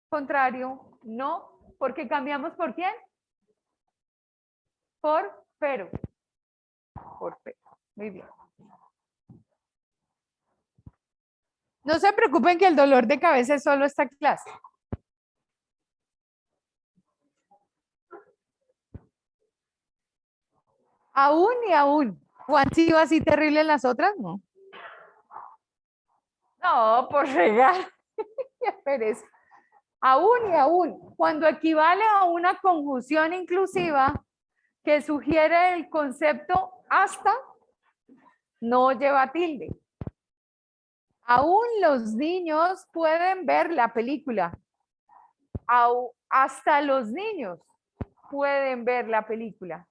contrario, no, porque cambiamos por quién? Por pero. Por pero. Muy bien. No se preocupen que el dolor de cabeza es solo esta clase. Aún y aún. ¿Juan sí iba así terrible en las otras? No. No, por regar. Pereza. Aún y aún. Cuando equivale a una conjunción inclusiva que sugiere el concepto hasta, no lleva tilde. Aún los niños pueden ver la película. Hasta los niños pueden ver la película.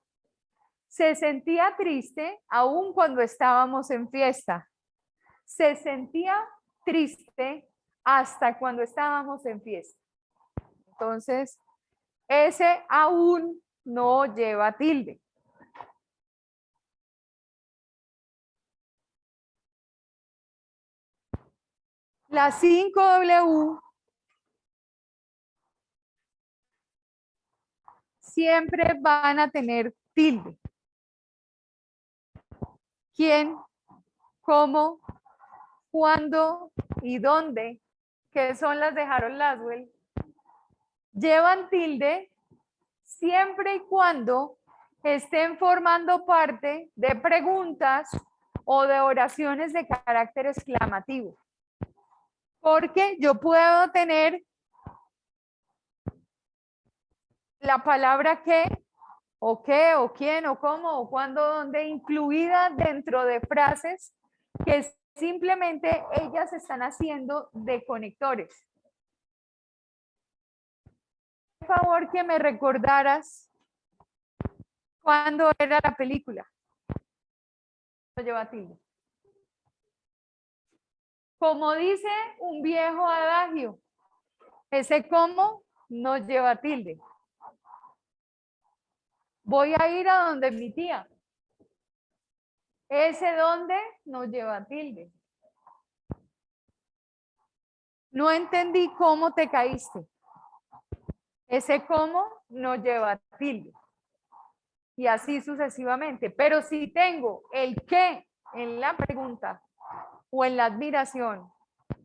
Se sentía triste aún cuando estábamos en fiesta. Se sentía triste hasta cuando estábamos en fiesta. Entonces, ese aún no lleva tilde. Las 5W siempre van a tener tilde. ¿Quién? ¿Cómo? ¿Cuándo? ¿Y dónde? Que son las de Harold Laswell. Llevan tilde siempre y cuando estén formando parte de preguntas o de oraciones de carácter exclamativo. Porque yo puedo tener la palabra qué, o quién, o cómo, o cuándo, dónde, incluida dentro de frases que simplemente ellas están haciendo de conectores. Por favor, que me recordaras cuándo era la película. No lleva tilde. Como dice un viejo adagio, ese cómo no lleva tilde. Voy a ir a donde mi tía. Ese donde no lleva tilde. No entendí cómo te caíste. Ese cómo no lleva tilde. Y así sucesivamente. Pero si tengo el qué en la pregunta o en la admiración,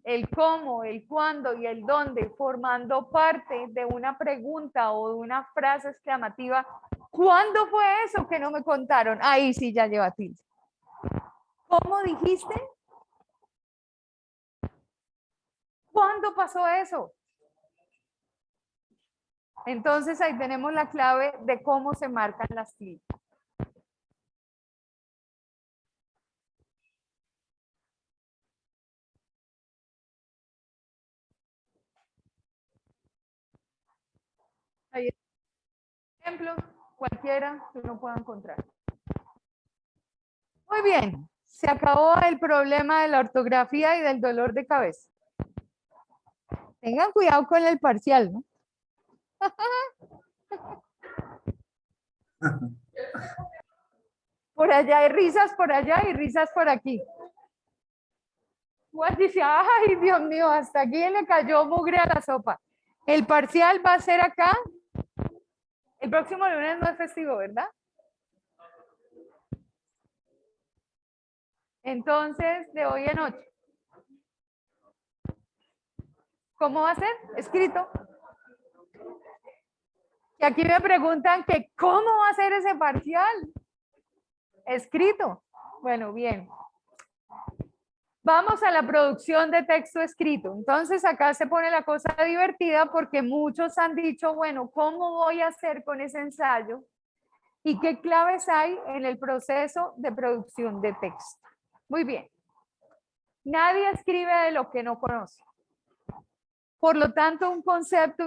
el cómo, el cuándo y el dónde formando parte de una pregunta o de una frase exclamativa, ¿cuándo fue eso que no me contaron? Ahí sí ya lleva tilde. ¿Cómo dijiste? ¿Cuándo pasó eso? Entonces ahí tenemos la clave de cómo se marcan las tildes. Hay ejemplos, cualquiera que uno pueda encontrar. Muy bien, se acabó el problema de la ortografía y del dolor de cabeza. Tengan cuidado con el parcial, ¿no? Por allá hay risas por allá y risas por aquí. Juan dice, ay, Dios mío, hasta aquí le cayó mugre a la sopa. El parcial va a ser acá. El próximo lunes no es festivo, ¿verdad? Entonces, de hoy en 8. ¿Cómo va a ser? Escrito. Y aquí me preguntan que ¿cómo va a ser ese parcial? Escrito. Bueno, bien. Vamos a la producción de texto escrito. Entonces acá se pone la cosa divertida porque muchos han dicho, bueno, ¿cómo voy a hacer con ese ensayo? ¿Y qué claves hay en el proceso de producción de texto? Muy bien. Nadie escribe de lo que no conoce. Por lo tanto, un concepto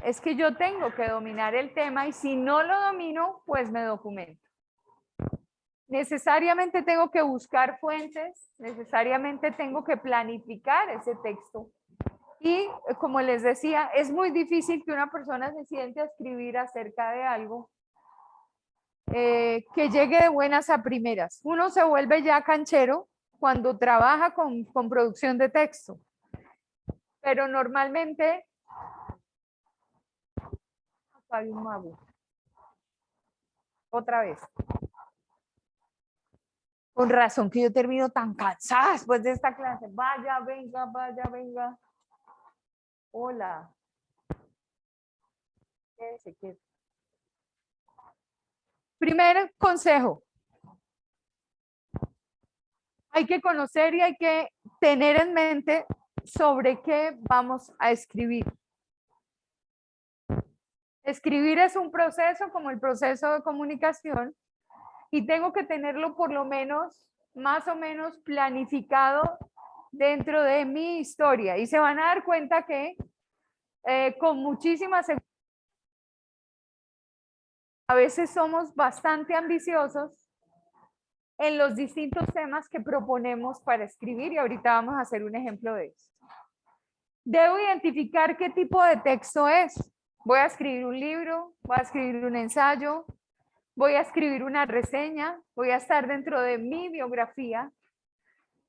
es que yo tengo que dominar el tema y si no lo domino, pues me documento. Necesariamente tengo que buscar fuentes, necesariamente tengo que planificar ese texto. Y como les decía, es muy difícil que una persona se siente a escribir acerca de algo que llegue de buenas a primeras. Uno se vuelve ya canchero cuando trabaja con producción de texto. Pero normalmente... Hay un mago. Otra vez. Con razón que yo termino tan cansada después de esta clase. Vaya, venga, vaya, venga. Hola. Quédese. Primer consejo. Hay que conocer y hay que tener en mente sobre qué vamos a escribir. Escribir es un proceso como el proceso de comunicación y tengo que tenerlo por lo menos, más o menos planificado dentro de mi historia. Y se van a dar cuenta que con muchísimas seguridad, a veces somos bastante ambiciosos en los distintos temas que proponemos para escribir y ahorita vamos a hacer un ejemplo de eso. Debo identificar qué tipo de texto es. Voy a escribir un libro, voy a escribir un ensayo, voy a escribir una reseña, voy a estar dentro de mi biografía.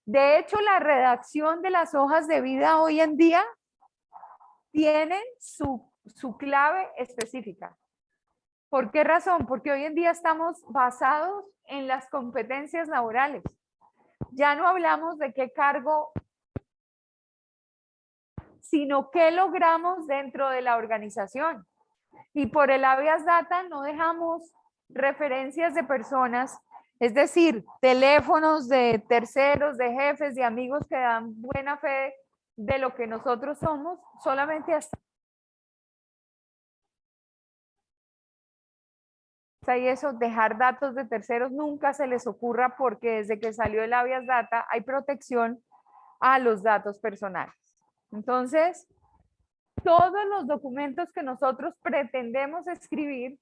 De hecho, la redacción de las hojas de vida hoy en día tienen su clave específica. ¿Por qué razón? Porque hoy en día estamos basados en las competencias laborales. Ya no hablamos de qué cargo, sino qué logramos dentro de la organización. Y por el habeas data no dejamos referencias de personas, es decir, teléfonos de terceros, de jefes, de amigos que dan buena fe de lo que nosotros somos, solamente hasta y eso, dejar datos de terceros nunca se les ocurra porque desde que salió el habeas data hay protección a los datos personales. Entonces, todos los documentos que nosotros pretendemos escribir,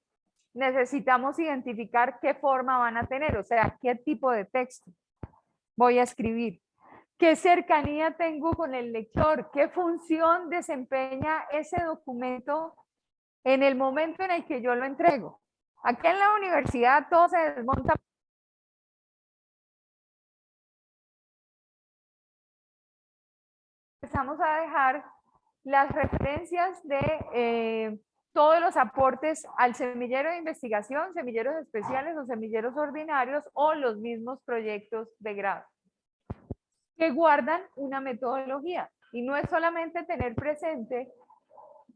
necesitamos identificar qué forma van a tener, o sea, qué tipo de texto voy a escribir, ¿Qué cercanía tengo con el lector? ¿Qué función desempeña ese documento en el momento en el que yo lo entrego? Aquí en la universidad todo se desmonta. Empezamos a dejar las referencias de todos los aportes al semillero de investigación, semilleros especiales o semilleros ordinarios o los mismos proyectos de grado, que guardan una metodología. Y no es solamente tener presente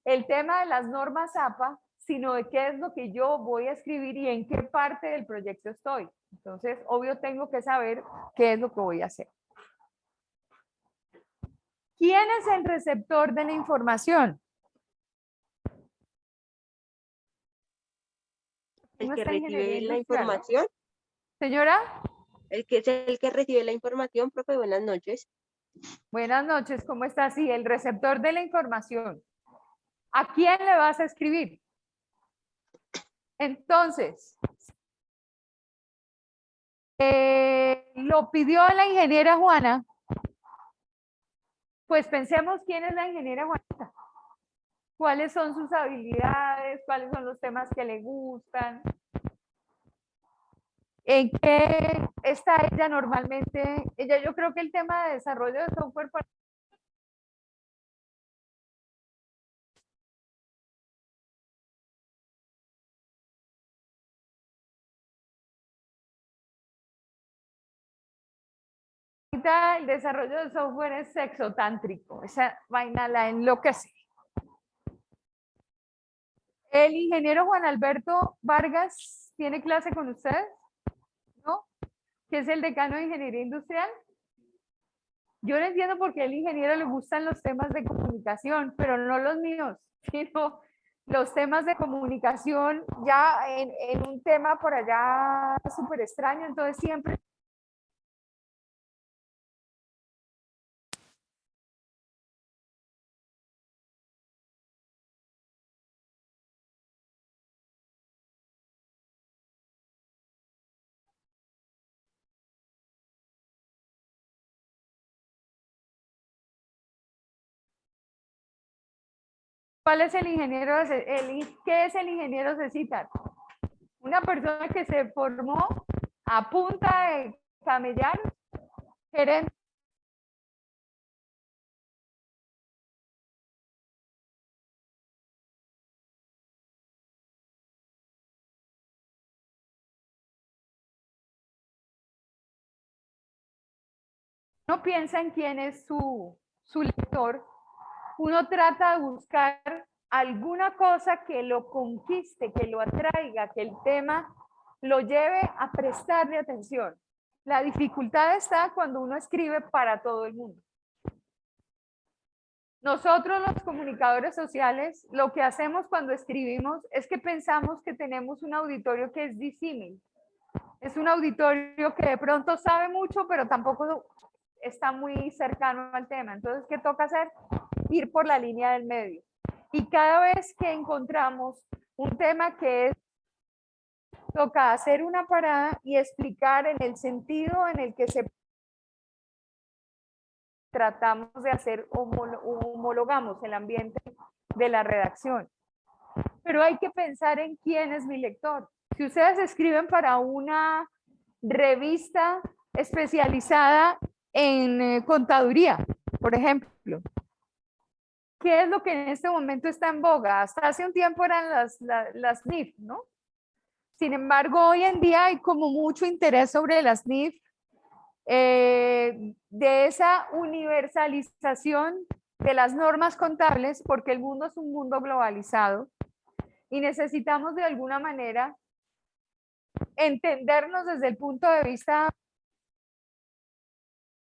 el tema de las normas APA, sino de qué es lo que yo voy a escribir y en qué parte del proyecto estoy. Entonces, obvio, tengo que saber qué es lo que voy a hacer. ¿Quién es el receptor de la información? El ¿Cómo que está recibe ingeniería la industrial, no? información, Señora, el que es el que recibe la información, profe, buenas noches. buenas noches, ¿cómo está? Sí, el receptor de la información. ¿A quién le vas a escribir? Entonces, lo pidió la ingeniera Juana, pues pensemos quién es la ingeniera Juanita. ¿Cuáles son sus habilidades? ¿Cuáles son los temas que le gustan? ¿En qué está ella normalmente? Ella, yo creo que el tema de desarrollo de software para ahorita el desarrollo de software es sexotántrico. Esa vaina la enloquece. ¿El ingeniero Juan Alberto Vargas tiene clase con usted? ¿No? ¿Que es el decano de Ingeniería Industrial? Yo no entiendo por qué al ingeniero le gustan los temas de comunicación, pero no los míos, sino los temas de comunicación ya en un tema por allá súper extraño, entonces siempre... ¿Cuál es el ingeniero? ¿Qué es el ingeniero Cecitar? Una persona que se formó a punta de camellar, gerente. Uno piensa en quién es su lector, uno trata de buscar alguna cosa que lo conquiste, que lo atraiga, que el tema lo lleve a prestarle atención. La dificultad está cuando uno escribe para todo el mundo. Nosotros los comunicadores sociales, lo que hacemos cuando escribimos es que pensamos que tenemos un auditorio que es disímil. Es un auditorio que de pronto sabe mucho, pero tampoco está muy cercano al tema. Entonces, ¿qué toca hacer? Ir por la línea del medio. Y cada vez que encontramos un tema que es, toca hacer una parada y explicar en el sentido en el que se tratamos de hacer, homologamos el ambiente de la redacción. Pero hay que pensar en quién es mi lector. Si ustedes escriben para una revista especializada en contaduría, por ejemplo, ¿qué es lo que en este momento está en boga? Hasta hace un tiempo eran las NIF, ¿no? Sin embargo, hoy en día hay como mucho interés sobre las NIF, de esa universalización de las normas contables, porque el mundo es un mundo globalizado y necesitamos de alguna manera entendernos desde el punto de vista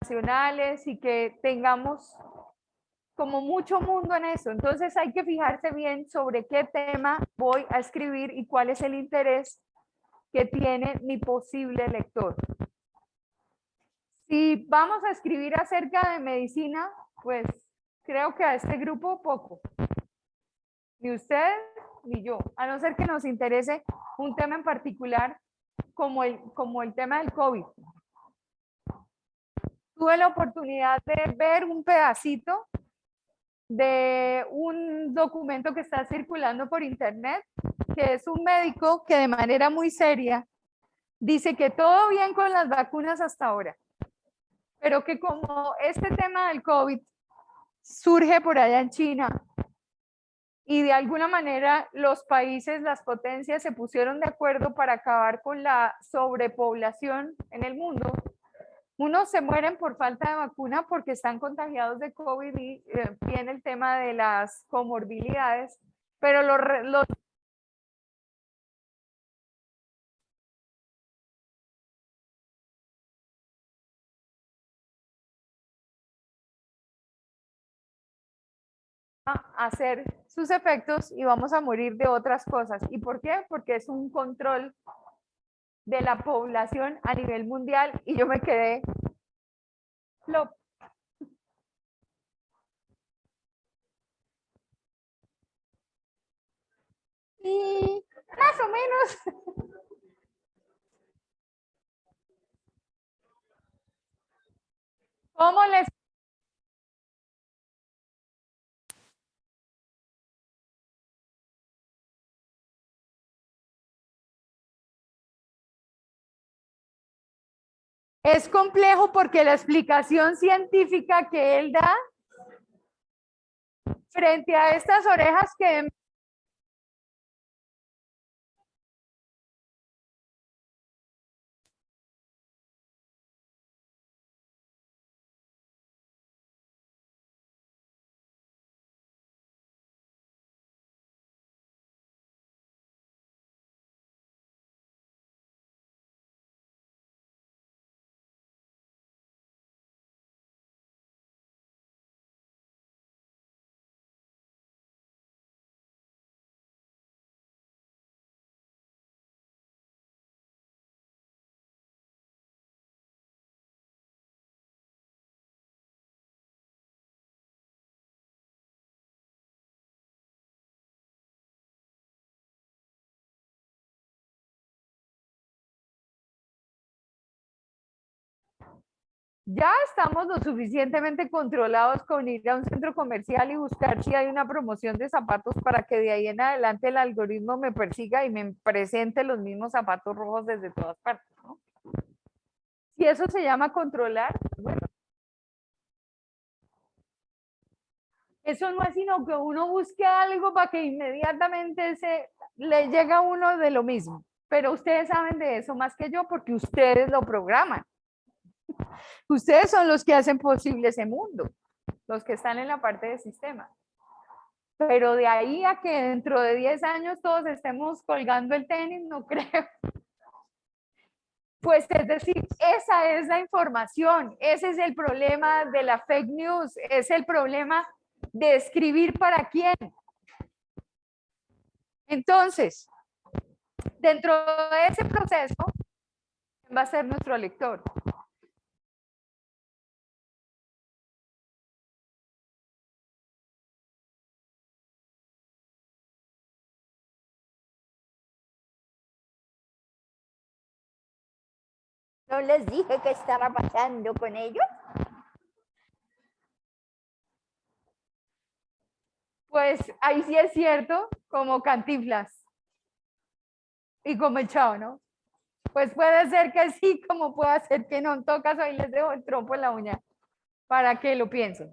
nacionales y que tengamos como mucho mundo en eso. Entonces hay que fijarse bien sobre qué tema voy a escribir y cuál es el interés que tiene mi posible lector. Si vamos a escribir acerca de medicina, pues creo que a este grupo poco. Ni usted ni yo, a no ser que nos interese un tema en particular como el tema del COVID. tuve la oportunidad de ver un pedacito de un documento que está circulando por internet, que es un médico que de manera muy seria dice que todo bien con las vacunas hasta ahora, pero que como este tema del COVID surge por allá en China y de alguna manera los países, las potencias se pusieron de acuerdo para acabar con la sobrepoblación en el mundo, unos se mueren por falta de vacuna porque están contagiados de COVID y viene el tema de las comorbilidades, pero los a hacer sus efectos y vamos a morir de otras cosas. ¿Y por qué? Porque es un control de la población a nivel mundial y yo me quedé flop. Y más o menos. ¿Cómo les? Es complejo porque la explicación científica que él da frente a estas orejas que ya estamos lo suficientemente controlados con ir a un centro comercial y buscar si hay una promoción de zapatos para que de ahí en adelante el algoritmo me persiga y me presente los mismos zapatos rojos desde todas partes, ¿no? Si eso se llama controlar, bueno. Eso no es sino que uno busque algo para que inmediatamente le llega a uno de lo mismo. Pero ustedes saben de eso más que yo porque ustedes lo programan. Ustedes son los que hacen posible ese mundo, los que están en la parte de sistema. Pero de ahí a que dentro de 10 años todos estemos colgando el tenis, no creo. Pues es decir, esa es la información, ese es el problema de la fake news, es el problema de escribir para quién. Entonces, dentro de ese proceso, ¿quién va a ser nuestro lector? ¿No les dije qué estaba pasando con ellos? Pues ahí sí es cierto, como Cantinflas y como el Chavo, ¿no? Pues puede ser que sí, como puede ser que no. En todo caso, ahí les dejo el trompo en la uña para que lo piensen.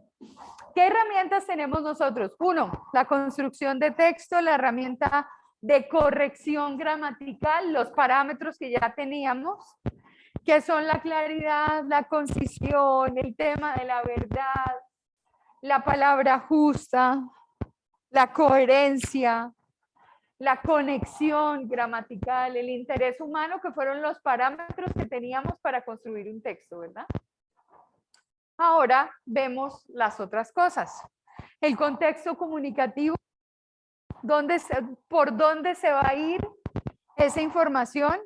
¿Qué herramientas tenemos nosotros? Uno, la construcción de texto, la herramienta de corrección gramatical, los parámetros que ya teníamos, que son la claridad, la concisión, el tema de la verdad, la palabra justa, la coherencia, la conexión gramatical, el interés humano, que fueron los parámetros que teníamos para construir un texto, ¿verdad? Ahora vemos las otras cosas. El contexto comunicativo, por dónde se va a ir esa información.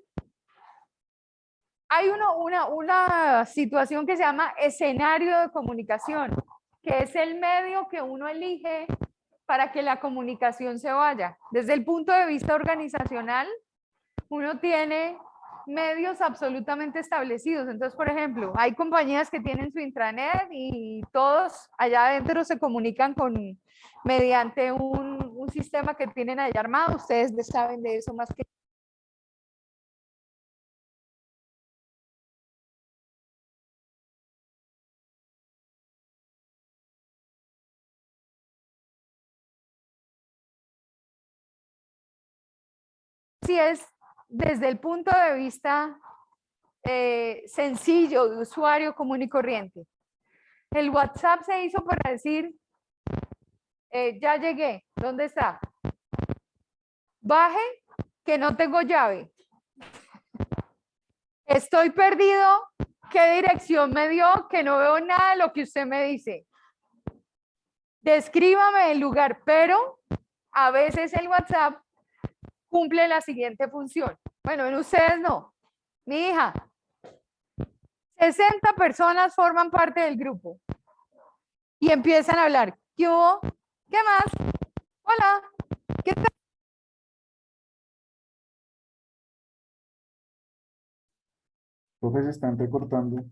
Hay una situación que se llama escenario de comunicación, que es el medio que uno elige para que la comunicación se vaya. Desde el punto de vista organizacional, uno tiene medios absolutamente establecidos. Entonces, por ejemplo, hay compañías que tienen su intranet y todos allá adentro se comunican mediante un sistema que tienen allá armado. Ustedes saben de eso más que si es desde el punto de vista sencillo de usuario común y corriente. El WhatsApp se hizo para decir, ya llegué, ¿dónde está? Baje, que no tengo llave. Estoy perdido, ¿qué dirección me dio? Que no veo nada de lo que usted me dice. Descríbame el lugar, pero a veces el WhatsApp cumple la siguiente función. Bueno, en ustedes no. Mi hija, 60 personas forman parte del grupo y empiezan a hablar. ¿Qué hubo? ¿Qué más? Hola, ¿qué tal? Profe, se están recortando.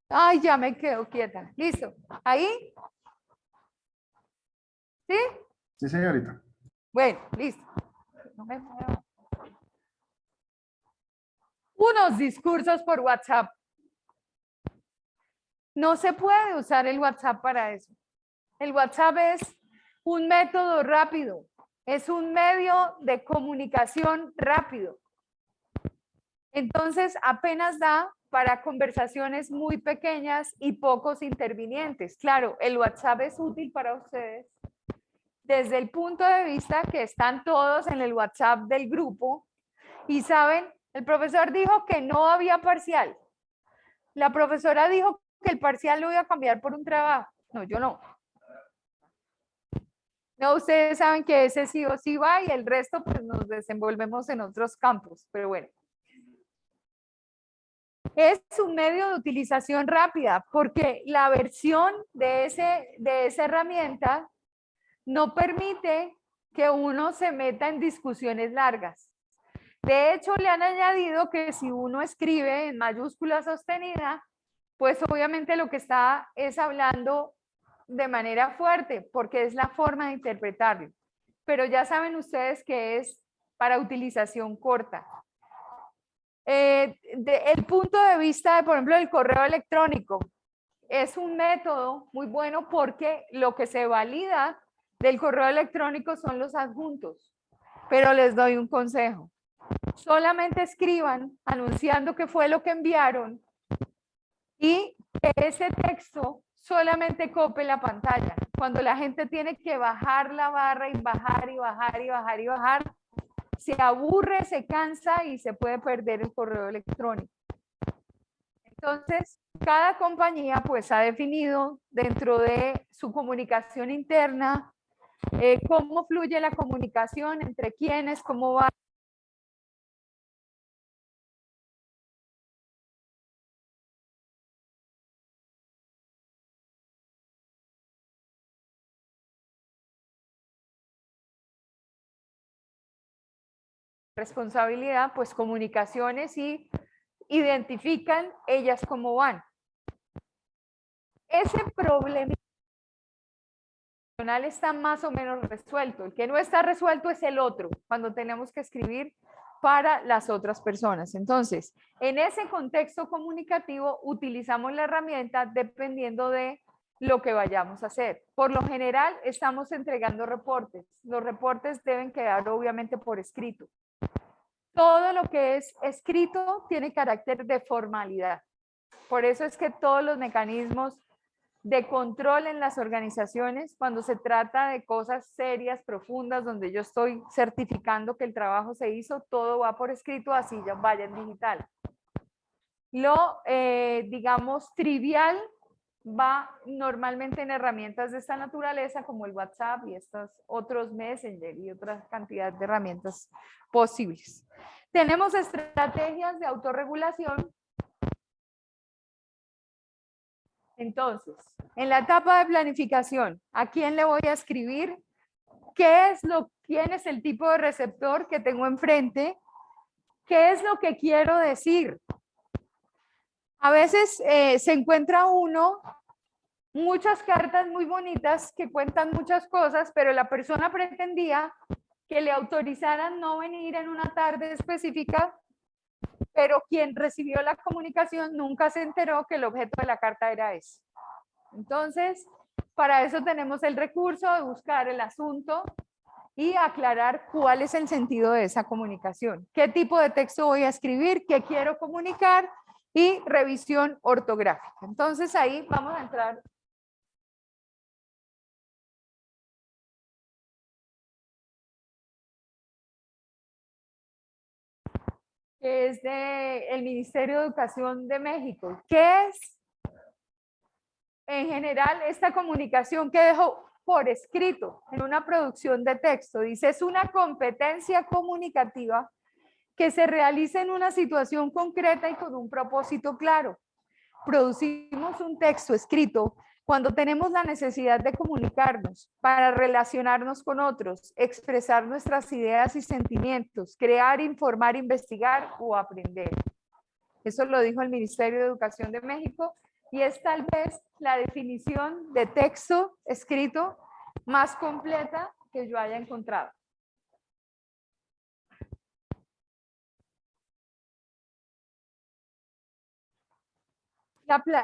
Ay, ya me quedo quieta. Listo. ¿Ahí? ¿Sí? Sí, señorita. Bueno, listo. No me muevo. Unos discursos por WhatsApp. No se puede usar el WhatsApp para eso. El WhatsApp es un método rápido, es un medio de comunicación rápido. Entonces, apenas da para conversaciones muy pequeñas y pocos intervinientes. Claro, el WhatsApp es útil para ustedes desde el punto de vista que están todos en el WhatsApp del grupo y saben, el profesor dijo que no había parcial. La profesora dijo que el parcial lo iba a cambiar por un trabajo. No, yo no. No, ustedes saben que ese sí o sí va y el resto pues nos desenvolvemos en otros campos, pero bueno. Es un medio de utilización rápida porque la versión de esa herramienta no permite que uno se meta en discusiones largas. De hecho, le han añadido que si uno escribe en mayúscula sostenida, pues obviamente lo que está es hablando de manera fuerte, porque es la forma de interpretarlo. Pero ya saben ustedes que es para utilización corta. El punto de vista, por ejemplo, del correo electrónico, es un método muy bueno porque lo que se valida del correo electrónico son los adjuntos. Pero les doy un consejo. Solamente escriban anunciando qué fue lo que enviaron y ese texto solamente cope la pantalla. Cuando la gente tiene que bajar la barra y bajar y bajar y bajar y bajar, se aburre, se cansa y se puede perder el correo electrónico. Entonces, cada compañía pues ha definido dentro de su comunicación interna cómo fluye la comunicación, entre quiénes, cómo va. Responsabilidad, pues comunicaciones y identifican ellas cómo van. Ese problema está más o menos resuelto. El que no está resuelto es el otro, cuando tenemos que escribir para las otras personas. Entonces, en ese contexto comunicativo utilizamos la herramienta dependiendo de lo que vayamos a hacer. Por lo general, estamos entregando reportes. Los reportes deben quedar obviamente por escrito. Todo lo que es escrito tiene carácter de formalidad. Por eso es que todos los mecanismos de control en las organizaciones, cuando se trata de cosas serias, profundas, donde yo estoy certificando que el trabajo se hizo, todo va por escrito, así ya vaya en digital. Lo, digamos, trivial va normalmente en herramientas de esta naturaleza, como el WhatsApp y estos otros Messenger y otra cantidad de herramientas posibles. Tenemos estrategias de autorregulación. Entonces, en la etapa de planificación, ¿a quién le voy a escribir? ¿Quién es el tipo de receptor que tengo enfrente? ¿Qué es lo que quiero decir? A veces se encuentra uno muchas cartas muy bonitas que cuentan muchas cosas, pero la persona pretendía que le autorizaran no venir en una tarde específica, pero quien recibió la comunicación nunca se enteró que el objeto de la carta era ese. Entonces, para eso tenemos el recurso de buscar el asunto y aclarar cuál es el sentido de esa comunicación, qué tipo de texto voy a escribir, qué quiero comunicar y revisión ortográfica. Entonces ahí vamos a entrar. Que es del Ministerio de Educación de México. ¿Qué es en general esta comunicación que dejo por escrito en una producción de texto? Dice, es una competencia comunicativa que se realiza en una situación concreta y con un propósito claro. Producimos un texto escrito cuando tenemos la necesidad de comunicarnos, para relacionarnos con otros, expresar nuestras ideas y sentimientos, crear, informar, investigar o aprender. Eso lo dijo el Ministerio de Educación de México y es tal vez la definición de texto escrito más completa que yo haya encontrado.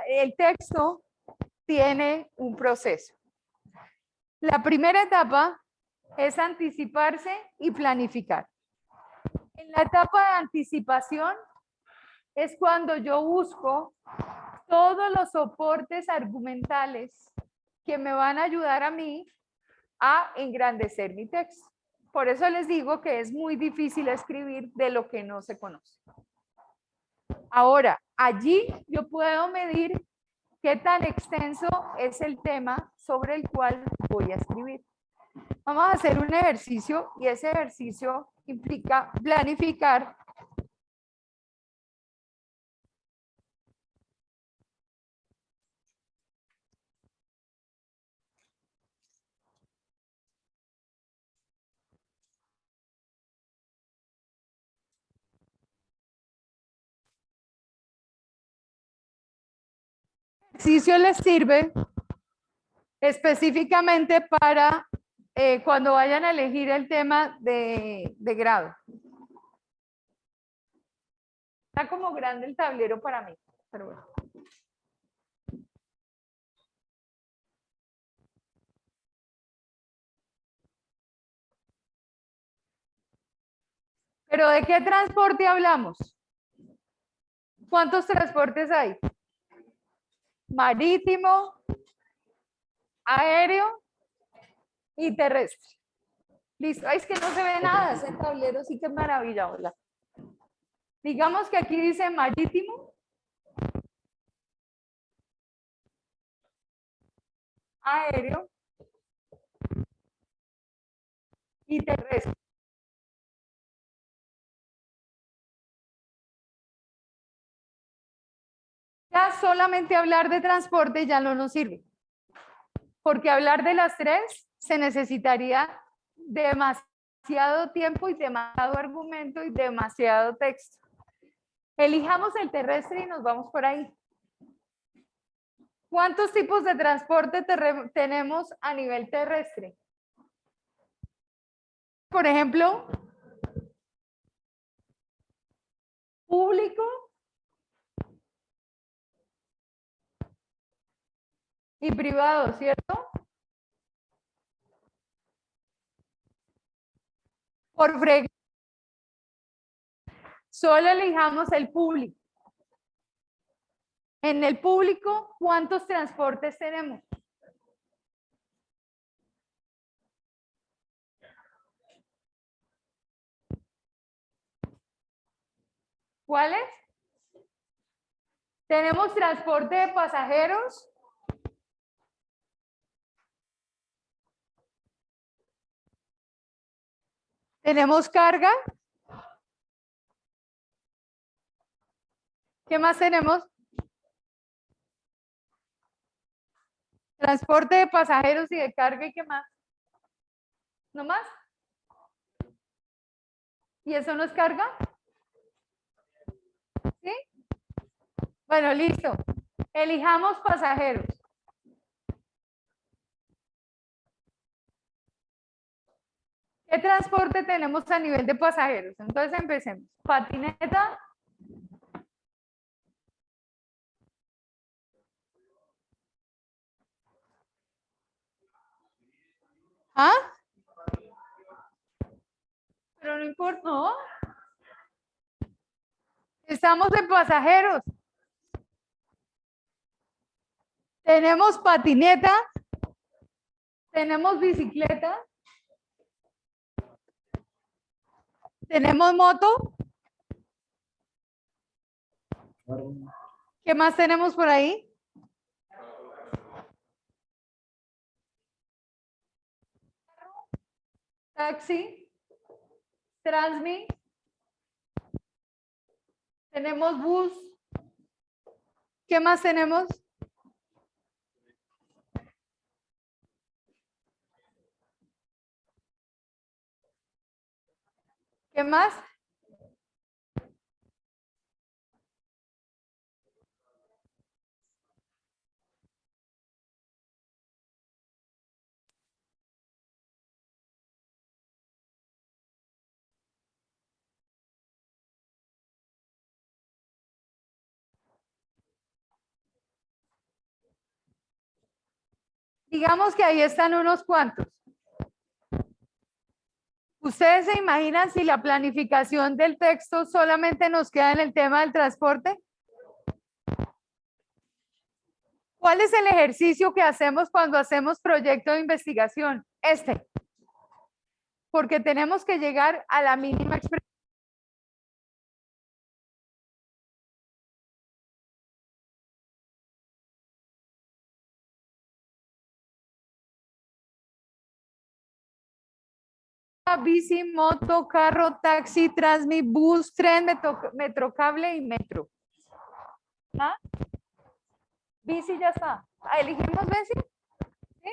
El texto tiene un proceso. La primera etapa es anticiparse y planificar. En la etapa de anticipación es cuando yo busco todos los soportes argumentales que me van a ayudar a mí a engrandecer mi texto. Por eso les digo que es muy difícil escribir de lo que no se conoce. Ahora, allí yo puedo medir qué tan extenso es el tema sobre el cual voy a escribir. Vamos a hacer un ejercicio y ese ejercicio implica planificar ejercicio les sirve específicamente para cuando vayan a elegir el tema de grado. Está como grande el tablero para mí, pero bueno. ¿Pero de qué transporte hablamos? ¿Cuántos transportes hay? Marítimo, aéreo y terrestre. Listo. Ay, es que no se ve nada, ese tablero sí que es maravilla. Hola. Digamos que aquí dice marítimo, aéreo y terrestre. Ya solamente hablar de transporte ya no nos sirve, porque hablar de las tres se necesitaría demasiado tiempo y demasiado argumento y demasiado texto. Elijamos el terrestre y nos vamos por ahí. ¿Cuántos tipos de transporte tenemos a nivel terrestre? Por ejemplo, público y privado, ¿cierto? Por frecuencia. Solo elijamos el público. En el público, ¿cuántos transportes tenemos? ¿Cuáles? Tenemos transporte de pasajeros. Tenemos carga. ¿Qué más tenemos? Transporte de pasajeros y de carga, ¿y qué más? ¿No más? ¿Y eso no es carga? Bueno, listo. Elijamos pasajeros. ¿Qué transporte tenemos a nivel de pasajeros? Entonces empecemos. Patineta. ¿Ah? Pero no importa, ¿no? Estamos en pasajeros. Tenemos patineta. Tenemos bicicleta. Tenemos moto. ¿Qué más tenemos por ahí? Taxi. Transmi. Tenemos bus. ¿Qué más tenemos? ¿Qué más? Digamos que ahí están unos cuantos. ¿Ustedes se imaginan si la planificación del texto solamente nos queda en el tema del transporte? ¿Cuál es el ejercicio que hacemos cuando hacemos proyecto de investigación? Este. Porque tenemos que llegar a la mínima expresión. Bici, moto, carro, taxi, transmi, bus, tren, metrocable y metro. ¿Ah? Bici ya está. ¿Elegimos bici? ¿Sí?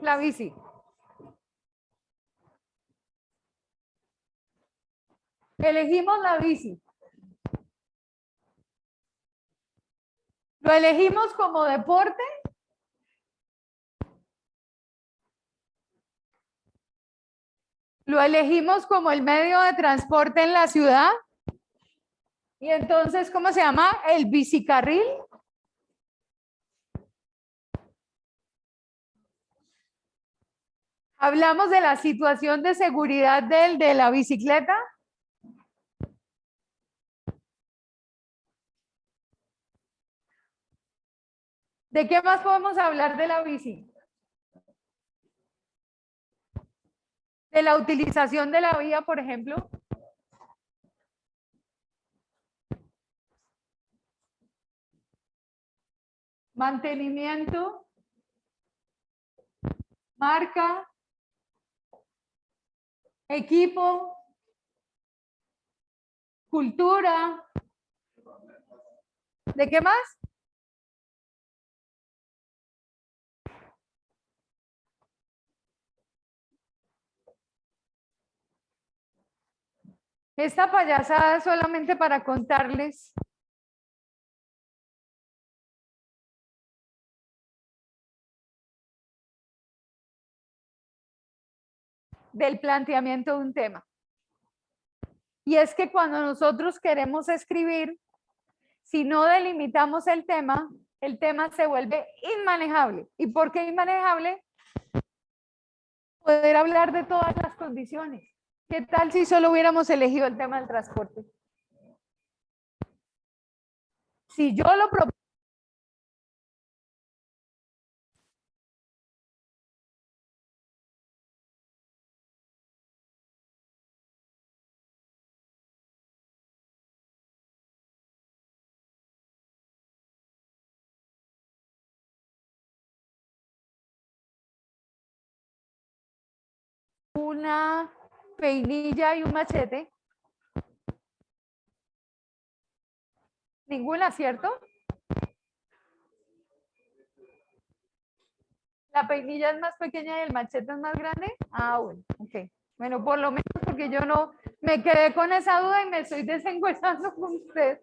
La bici. Elegimos la bici. ¿Lo elegimos como deporte? ¿Lo elegimos como el medio de transporte en la ciudad? Y entonces, ¿cómo se llama? ¿El bicicarril? ¿Hablamos de la situación de seguridad de la bicicleta? ¿De qué más podemos hablar de la bici? De la utilización de la vía, por ejemplo. Mantenimiento. Marca. Equipo. Cultura. ¿De qué más? Esta payasada es solamente para contarles del planteamiento de un tema. Y es que cuando nosotros queremos escribir, si no delimitamos el tema se vuelve inmanejable. ¿Y por qué inmanejable? Poder hablar de todas las condiciones. ¿Qué tal si solo hubiéramos elegido el tema del transporte? Si yo lo propongo, una peinilla y un machete, ninguna, ¿cierto? La peinilla es más pequeña y el machete es más grande. Ah, bueno, ok. Bueno, por lo menos porque yo no me quedé con esa duda y me estoy desencuestando con usted.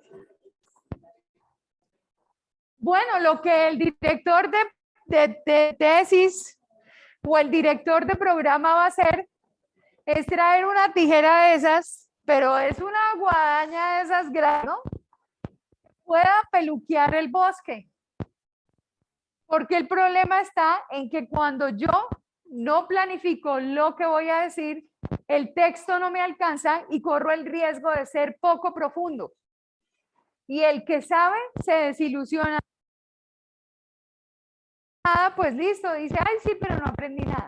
Bueno, lo que el director de tesis o el director de programa va a hacer es traer una tijera de esas, pero es una guadaña de esas grandes, ¿no? Pueda peluquear el bosque. Porque el problema está en que cuando yo no planifico lo que voy a decir, el texto no me alcanza y corro el riesgo de ser poco profundo. Y el que sabe se desilusiona. Pues listo, dice, ay, sí, pero no aprendí nada.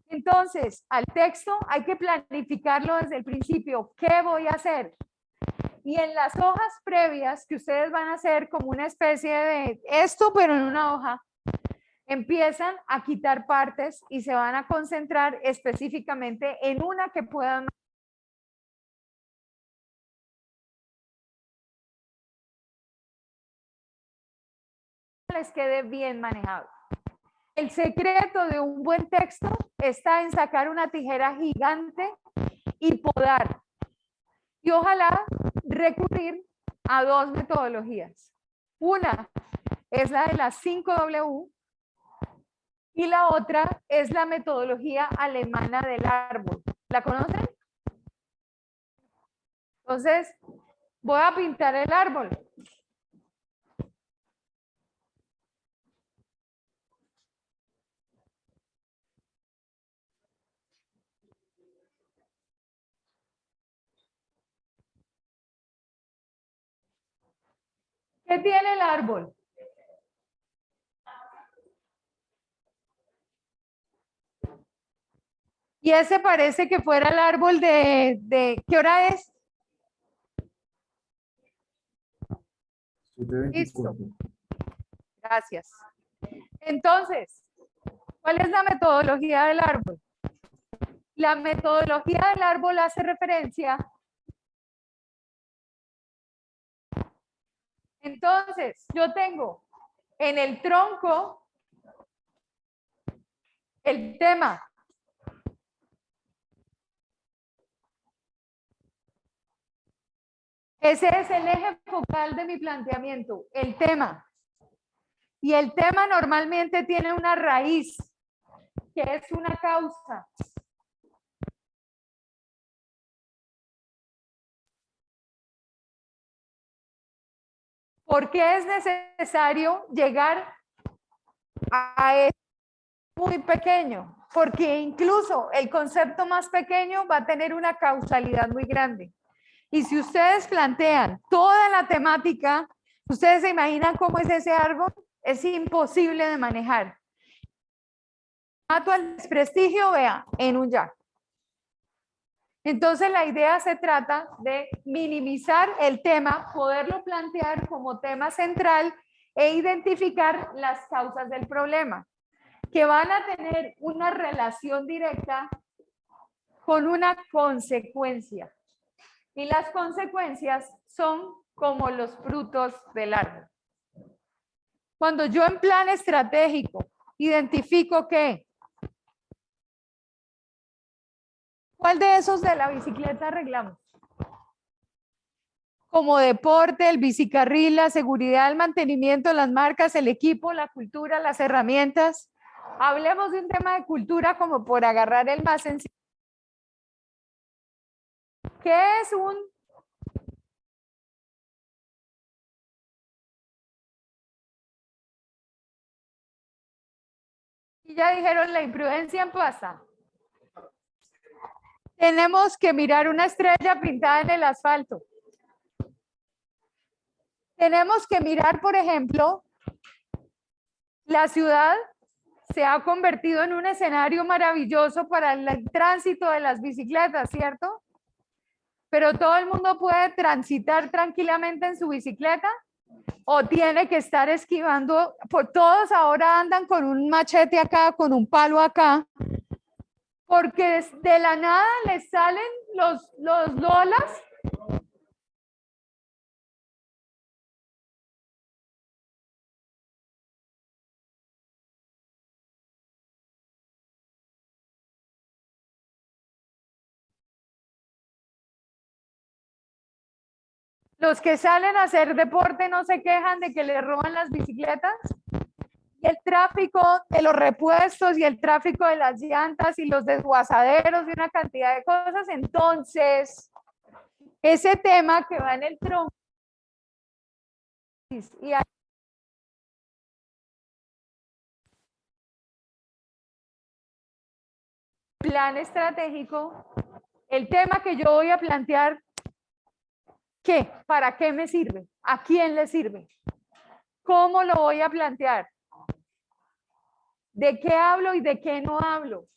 Entonces, al texto hay que planificarlo desde el principio. ¿Qué voy a hacer? Y en las hojas previas que ustedes van a hacer como una especie de esto, pero en una hoja, empiezan a quitar partes y se van a concentrar específicamente en una que puedan les quede bien manejado. El secreto de un buen texto está en sacar una tijera gigante y podar. Y ojalá recurrir a dos metodologías. Una es la de las 5W y la otra es la metodología alemana del árbol. ¿La conocen? Entonces, voy a pintar el árbol. ¿Qué tiene el árbol? Y ese parece que fuera el árbol ¿qué hora es? 7:24. Gracias. Entonces, ¿cuál es la metodología del árbol? La metodología del árbol hace referencia. Entonces, yo tengo en el tronco el tema. Ese es el eje focal de mi planteamiento, el tema. Y el tema normalmente tiene una raíz, que es una causa. ¿Por qué es necesario llegar a esto muy pequeño? Porque incluso el concepto más pequeño va a tener una causalidad muy grande. Y si ustedes plantean toda la temática, ustedes se imaginan cómo es ese árbol, es imposible de manejar. Mato al desprestigio, vea, en un ya. Entonces la idea se trata de minimizar el tema, poderlo plantear como tema central e identificar las causas del problema, que van a tener una relación directa con una consecuencia. Y las consecuencias son como los frutos del árbol. Cuando yo en plan estratégico identifico que, ¿cuál de esos de la bicicleta arreglamos? Como deporte, el bicicarril, la seguridad, el mantenimiento, las marcas, el equipo, la cultura, las herramientas. Hablemos de un tema de cultura como por agarrar el más sencillo. ¿Qué es un Y ya dijeron la imprudencia en pasa? Tenemos que mirar una estrella pintada en el asfalto. Tenemos que mirar, por ejemplo, la ciudad se ha convertido en un escenario maravilloso para el tránsito de las bicicletas, ¿cierto? Pero todo el mundo puede transitar tranquilamente en su bicicleta o tiene que estar esquivando, todos ahora andan con un machete acá, con un palo acá, porque de la nada les salen los lolas Los que salen a hacer deporte no se quejan de que les roban las bicicletas. Y el tráfico de los repuestos y el tráfico de las llantas y los desguazaderos y una cantidad de cosas. Entonces, ese tema que va en el tronco y hay plan estratégico, el tema que yo voy a plantear, ¿qué? ¿Para qué me sirve? ¿A quién le sirve? ¿Cómo lo voy a plantear? ¿De qué hablo y de qué no hablo?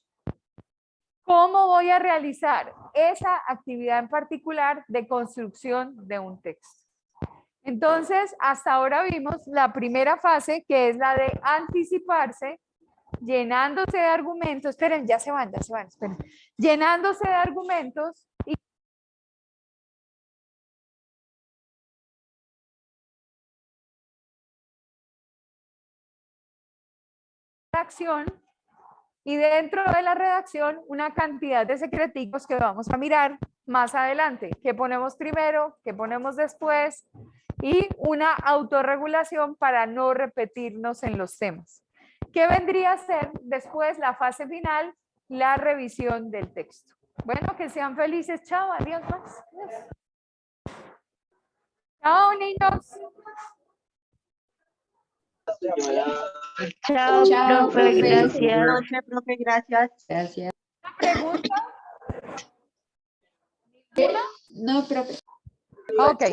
¿Cómo voy a realizar esa actividad en particular de construcción de un texto? Entonces, hasta ahora vimos la primera fase, que es la de anticiparse, llenándose de argumentos. Esperen, ya se van, esperen. Llenándose de argumentos y redacción, y dentro de la redacción una cantidad de secreticos que vamos a mirar más adelante, qué ponemos primero, qué ponemos después, y una autorregulación para no repetirnos en los temas. ¿Qué vendría a ser después la fase final? La revisión del texto. Bueno, que sean felices. Chao, adiós, Max. Chao, niños. Chao, Chao, profe, profe. gracias. Noche, profe, gracias. Gracias. ¿Una pregunta? No, profe. Ok.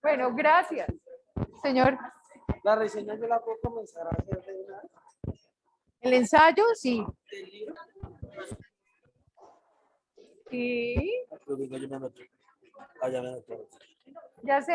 Bueno, gracias, señor. La reseña yo la puedo comenzar a hacer de una ¿El ensayo? Sí. del libro. Sí. Yo me anoto. Ah, ya me anoto. Ya sé.